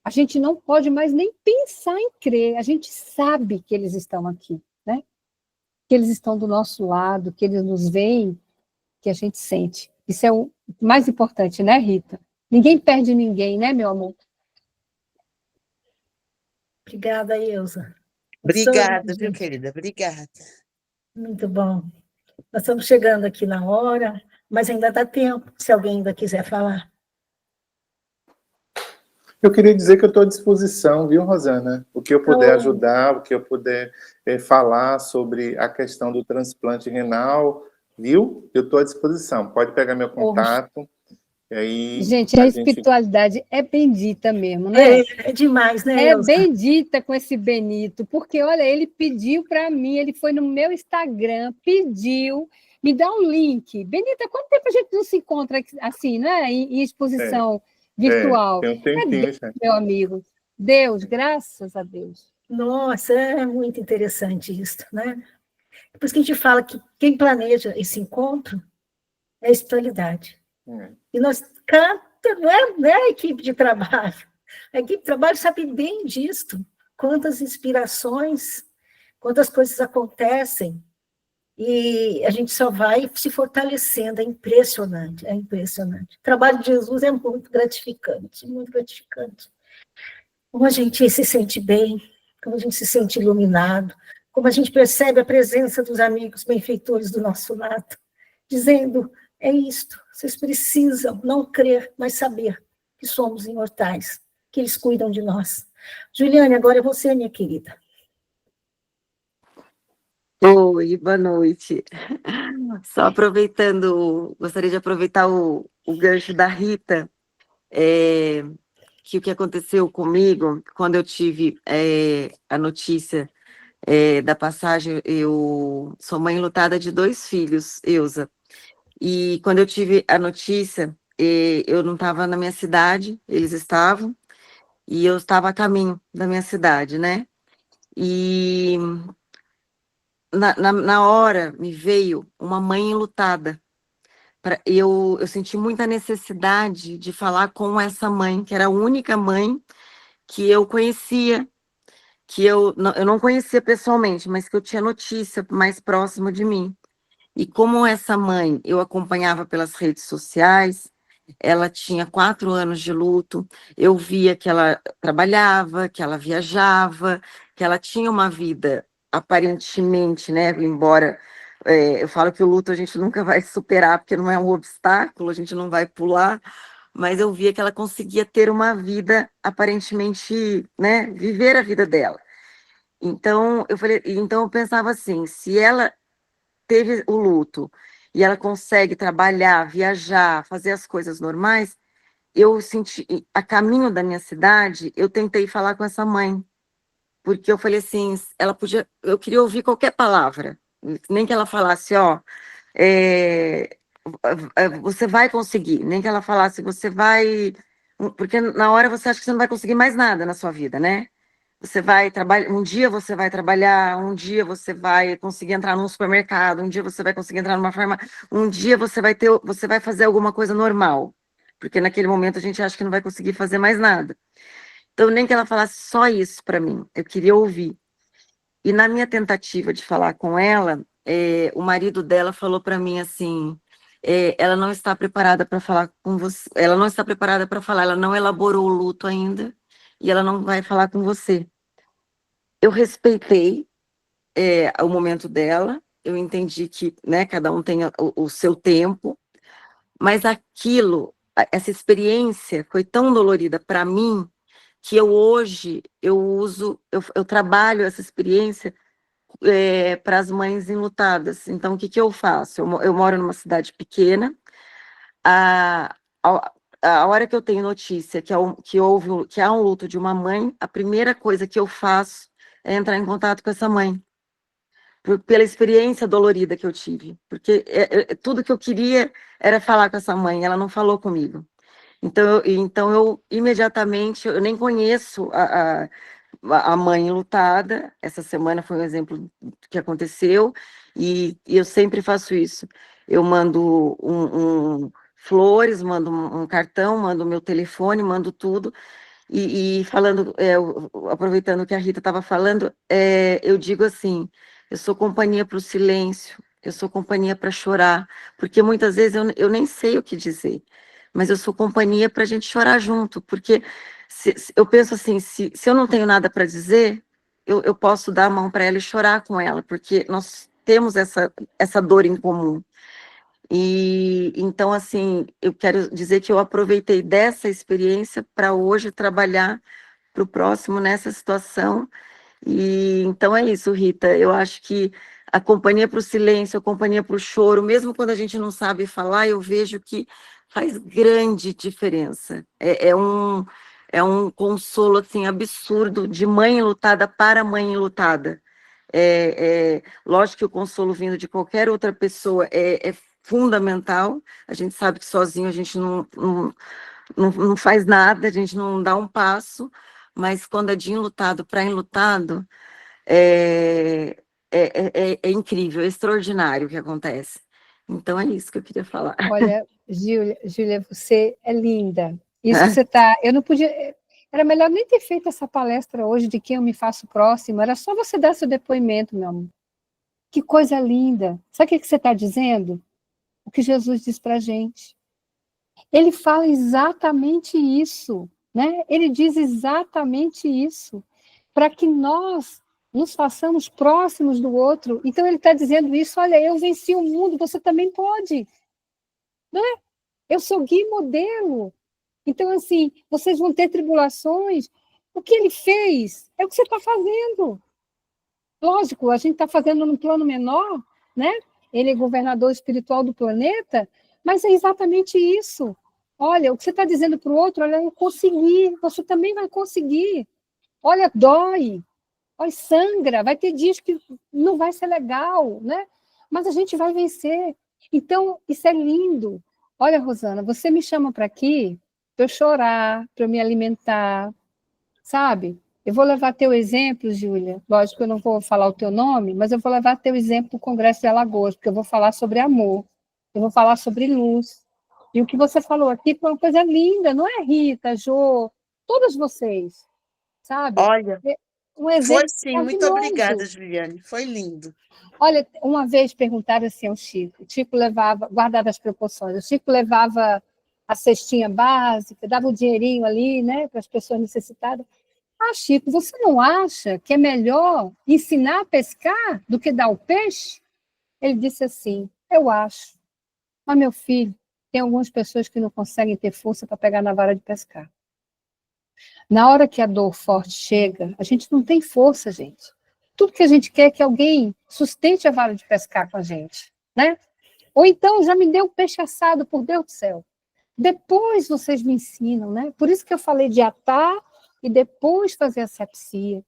A gente não pode mais nem pensar em crer, a gente sabe que eles estão aqui, né? Que eles estão do nosso lado, que eles nos veem, que a gente sente. Isso é o mais importante, né, Rita? Ninguém perde ninguém, né, meu amor? Obrigada, Ilza. Obrigada, viu, querida? Obrigada. Muito bom. Nós estamos chegando aqui na hora, mas ainda dá tempo, se alguém ainda quiser falar. Eu queria dizer que eu estou à disposição, viu, Rosana? O que eu puder ajudar, o que eu puder falar sobre a questão do transplante renal, viu? Eu estou à disposição. Pode pegar meu contato. E aí gente, a espiritualidade é bendita mesmo, né? É demais, né, Elza? É bendita com esse Benito, porque, olha, ele pediu para mim, ele foi no meu Instagram, pediu, me dá um link. Benita, quanto tempo a gente não se encontra assim, né? Em exposição virtual? Tem um tempinho, Deus, meu amigo. Deus, graças a Deus. Nossa, é muito interessante isso, né? Por isso que a gente fala que quem planeja esse encontro é a espiritualidade. E nós, não é a equipe de trabalho. A equipe de trabalho sabe bem disso. Quantas inspirações, quantas coisas acontecem. E a gente só vai se fortalecendo. É impressionante, é impressionante. O trabalho de Jesus é muito gratificante, muito gratificante. Como a gente se sente bem, como a gente se sente iluminado, como a gente percebe a presença dos amigos benfeitores do nosso lado, dizendo, é isto, vocês precisam não crer, mas saber que somos imortais, que eles cuidam de nós. Juliane, agora é você, minha querida. Oi, boa noite. Só aproveitando, gostaria de aproveitar o gancho da Rita, que o que aconteceu comigo, quando eu tive a notícia da passagem, eu sou mãe enlutada de 2 filhos, Ilza, e quando eu tive a notícia, eu não estava na minha cidade, eles estavam, e eu estava a caminho da minha cidade, né? E na hora me veio uma mãe enlutada. Eu senti muita necessidade de falar com essa mãe, que era a única mãe que eu conhecia, que eu não conhecia pessoalmente, mas que eu tinha notícia mais próximo de mim. E como essa mãe eu acompanhava pelas redes sociais, ela tinha 4 anos de luto, eu via que ela trabalhava, que ela viajava, que ela tinha uma vida aparentemente, né, embora eu falo que o luto a gente nunca vai superar, porque não é um obstáculo, a gente não vai pular, mas eu via que ela conseguia ter uma vida aparentemente, né, viver a vida dela. Então, eu pensava assim, se ela teve o luto e ela consegue trabalhar, viajar, fazer as coisas normais, eu senti, a caminho da minha cidade, eu tentei falar com essa mãe, porque eu falei assim, ela podia, eu queria ouvir qualquer palavra, nem que ela falasse, ó, é, você vai conseguir, nem que ela falasse, você vai, porque na hora você acha que você não vai conseguir mais nada na sua vida, né? Você vai trabalhar, um dia você vai trabalhar, um dia você vai conseguir entrar num supermercado, um dia você vai conseguir entrar numa farmácia, um dia você vai fazer alguma coisa normal, porque naquele momento a gente acha que não vai conseguir fazer mais nada. Então, nem que ela falasse só isso para mim, eu queria ouvir. E na minha tentativa de falar com ela, o marido dela falou para mim assim, ela não está preparada para falar com você, ela não está preparada para falar, ela não elaborou o luto ainda, e ela não vai falar com você. Eu respeitei o momento dela, eu entendi que, né, cada um tem o seu tempo, mas essa experiência foi tão dolorida para mim, que hoje eu trabalho essa experiência para as mães enlutadas. Então, o que eu faço? Eu moro numa cidade pequena, a, a, a hora que eu tenho notícia que há um luto de uma mãe, a primeira coisa que eu faço é entrar em contato com essa mãe, pela experiência dolorida que eu tive, porque tudo que eu queria era falar com essa mãe, ela não falou comigo. Então eu imediatamente, eu nem conheço a mãe enlutada, essa semana foi um exemplo que aconteceu, e eu sempre faço isso. Eu mando flores, mando um cartão, mando o meu telefone, mando tudo, e falando, aproveitando o que a Rita estava falando, eu digo assim, eu sou companhia para o silêncio, eu sou companhia para chorar, porque muitas vezes eu nem sei o que dizer, mas eu sou companhia para a gente chorar junto, porque eu penso assim, se eu não tenho nada para dizer, eu posso dar a mão para ela e chorar com ela, porque nós temos essa dor em comum. E então, assim, eu quero dizer que eu aproveitei dessa experiência para hoje trabalhar para o próximo nessa situação. E então é isso, Rita. Eu acho que a companhia para o silêncio, a companhia para o choro, mesmo quando a gente não sabe falar, eu vejo que faz grande diferença. É um consolo assim absurdo de mãe lutada para mãe lutada. Lógico que o consolo vindo de qualquer outra pessoa é fundamental. A gente sabe que sozinho a gente não faz nada, a gente não dá um passo, mas quando é de enlutado para enlutado, é incrível, é extraordinário o que acontece. Então é isso que eu queria falar. Olha, Júlia, você é linda. Isso que você está. Eu não podia. Era melhor nem ter feito essa palestra hoje de quem eu me faço próximo. Era só você dar seu depoimento, meu amor. Que coisa linda. Sabe o que você está dizendo? O que Jesus diz para a gente. Ele fala exatamente isso, né? Ele diz exatamente isso, para que nós nos façamos próximos do outro. Então ele está dizendo isso, olha, eu venci o mundo, você também pode. Né? Eu sou guia e modelo. Então, assim, vocês vão ter tribulações. O que ele fez é o que você está fazendo. Lógico, a gente está fazendo num plano menor, né? Ele é governador espiritual do planeta, mas é exatamente isso. Olha, o que você está dizendo para o outro, olha, eu consegui, você também vai conseguir. Olha, dói, olha, sangra, vai ter dias que não vai ser legal, né? Mas a gente vai vencer. Então, isso é lindo. Olha, Rosana, você me chama para aqui para eu chorar, para eu me alimentar, sabe? Eu vou levar teu exemplo, Júlia. Lógico que eu não vou falar o teu nome, mas eu vou levar teu exemplo para o Congresso de Alagoas, porque eu vou falar sobre amor, eu vou falar sobre luz. E o que você falou aqui foi uma coisa linda, não é, Rita, Jô, todas vocês, sabe? Olha, Um exemplo foi sim, muito maravilhoso. obrigada, Juliane, foi lindo. Olha, uma vez perguntaram assim ao Chico, o Chico levava, guardava as proporções, o Chico levava a cestinha básica, dava o dinheirinho ali, né, para as pessoas necessitadas. Ah, Chico, você não acha que é melhor ensinar a pescar do que dar o peixe? Ele disse assim, eu acho. Mas, meu filho, tem algumas pessoas que não conseguem ter força para pegar na vara de pescar. Na hora que a dor forte chega, a gente não tem força, gente. Tudo que a gente quer é que alguém sustente a vara de pescar com a gente, né? Ou então, já me deu peixe assado, por Deus do céu. Depois vocês me ensinam, né? Por isso que eu falei de atar e depois fazer a asepsia.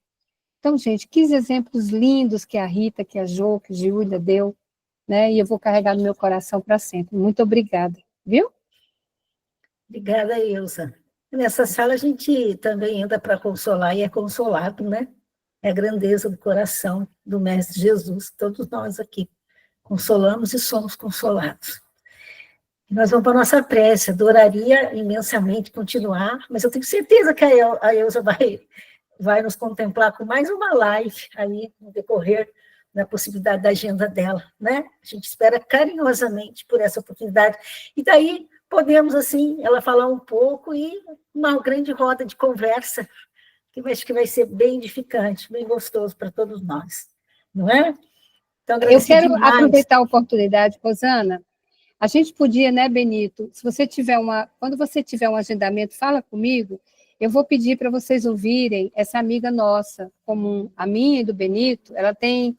Então, gente, 15 exemplos lindos que a Rita, que a Jo, que a Júlia deu, né? E eu vou carregar no meu coração para sempre. Muito obrigada, viu? Obrigada, Ilza. Nessa sala a gente também entra para consolar e é consolado, né? É a grandeza do coração do Mestre Jesus, todos nós aqui consolamos e somos consolados. E nós vamos para a nossa prece, adoraria imensamente continuar, mas eu tenho certeza que a Ilza vai nos contemplar com mais uma live aí no decorrer da possibilidade da agenda dela, né? A gente espera carinhosamente por essa oportunidade. E daí podemos, assim, ela falar um pouco e uma grande roda de conversa, que acho que vai ser bem edificante, bem gostoso para todos nós, não é? Então, eu quero demais. aproveitar a oportunidade, Rosana. A gente podia, né, Benito, se você tiver quando você tiver um agendamento, fala comigo, eu vou pedir para vocês ouvirem essa amiga nossa comum, a minha e do Benito, ela tem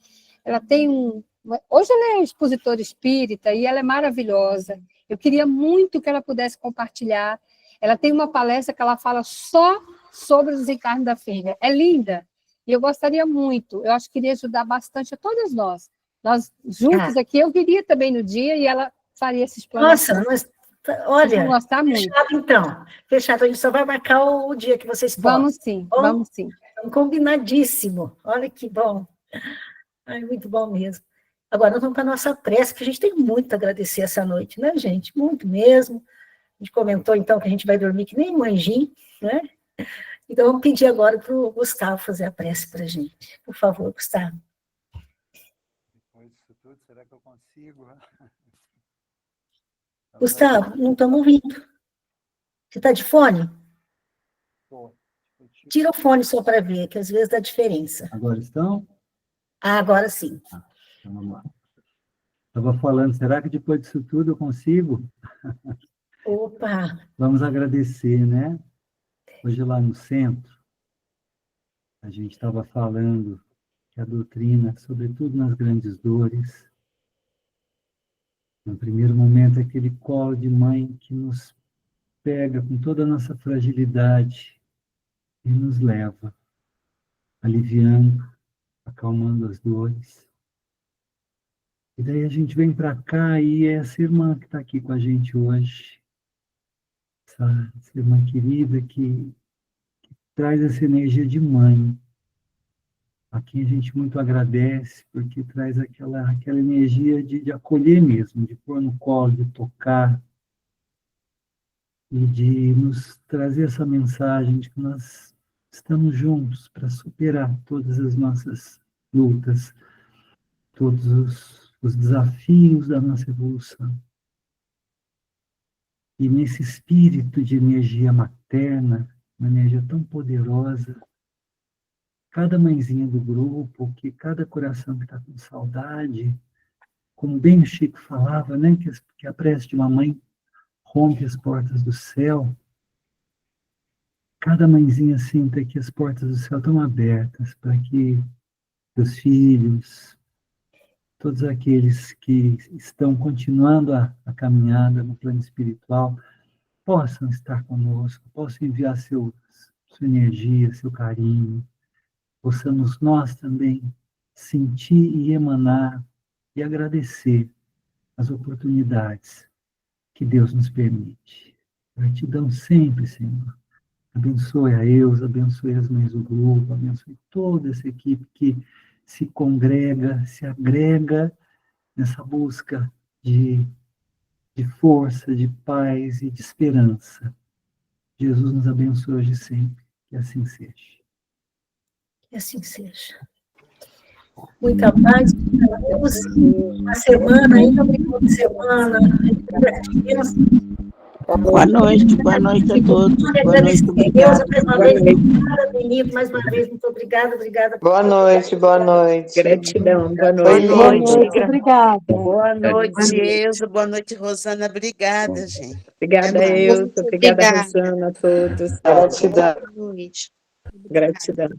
hoje ela é expositora espírita e ela é maravilhosa. Eu queria muito que ela pudesse compartilhar. Ela tem uma palestra que ela fala só sobre o desencarne da filha. É linda. E eu gostaria muito. Eu acho que iria ajudar bastante a todas nós. Nós juntos aqui, eu viria também no dia e ela faria esse explanação. Nossa, mas, olha, vão gostar muito. Fechado então. Fechado. A gente só vai marcar o dia que vocês podem. Vamos sim, vamos sim. Combinadíssimo. Olha que bom. Ai, muito bom mesmo. Agora, nós vamos para a nossa prece, que a gente tem muito a agradecer essa noite, né, gente? Muito mesmo. A gente comentou, então, que a gente vai dormir que nem um anjinho, né? Então, vamos pedir agora para o Gustavo fazer a prece para a gente. Por favor, Gustavo. Depois disso tudo, será que eu consigo? Gustavo, não estamos ouvindo. Você está de fone? Tira o fone só para ver, que às vezes dá diferença. Agora estão? Agora sim. Então vamos lá. Estava falando, será que depois disso tudo eu consigo? Opa! Vamos agradecer, né? Hoje lá no centro, a gente estava falando que a doutrina, sobretudo nas grandes dores, no primeiro momento, aquele colo de mãe que nos pega com toda a nossa fragilidade e nos leva, aliviando, acalmando as dores. E daí a gente vem para cá e é essa irmã que está aqui com a gente hoje, essa irmã querida que traz essa energia de mãe, a quem a gente muito agradece, porque traz aquela energia de acolher mesmo, de pôr no colo, de tocar, e de nos trazer essa mensagem de que nós estamos juntos para superar todas as nossas lutas, todos os desafios da nossa evolução. E nesse espírito de energia materna, uma energia tão poderosa, cada mãezinha do grupo, que cada coração que está com saudade, como bem o Chico falava, né, que a prece de uma mãe rompe as portas do céu, cada mãezinha sinta que as portas do céu estão abertas para que seus filhos, todos aqueles que estão continuando a caminhada no plano espiritual, possam estar conosco, possam enviar sua energia, seu carinho, possamos nós também sentir e emanar e agradecer as oportunidades que Deus nos permite. Gratidão sempre, Senhor. Abençoe a Eusa, abençoe as mães do grupo, abençoe toda essa equipe que se congrega, se agrega nessa busca de força, de paz e de esperança. Jesus nos abençoe hoje e sempre. Que assim seja. Que assim seja. Muita paz, muita luz. Uma semana ainda, uma semana. Boa noite a todos. Boa noite, obrigada. Obrigada, Benito, mais uma vez, muito obrigada. Boa noite. Gratidão, boa noite. Boa noite, obrigada. Boa noite, Eusa. Boa noite, Rosana. Obrigada, gente. Obrigada, Eusa. Obrigada, Rosana, a todos. Boa noite. Gratidão.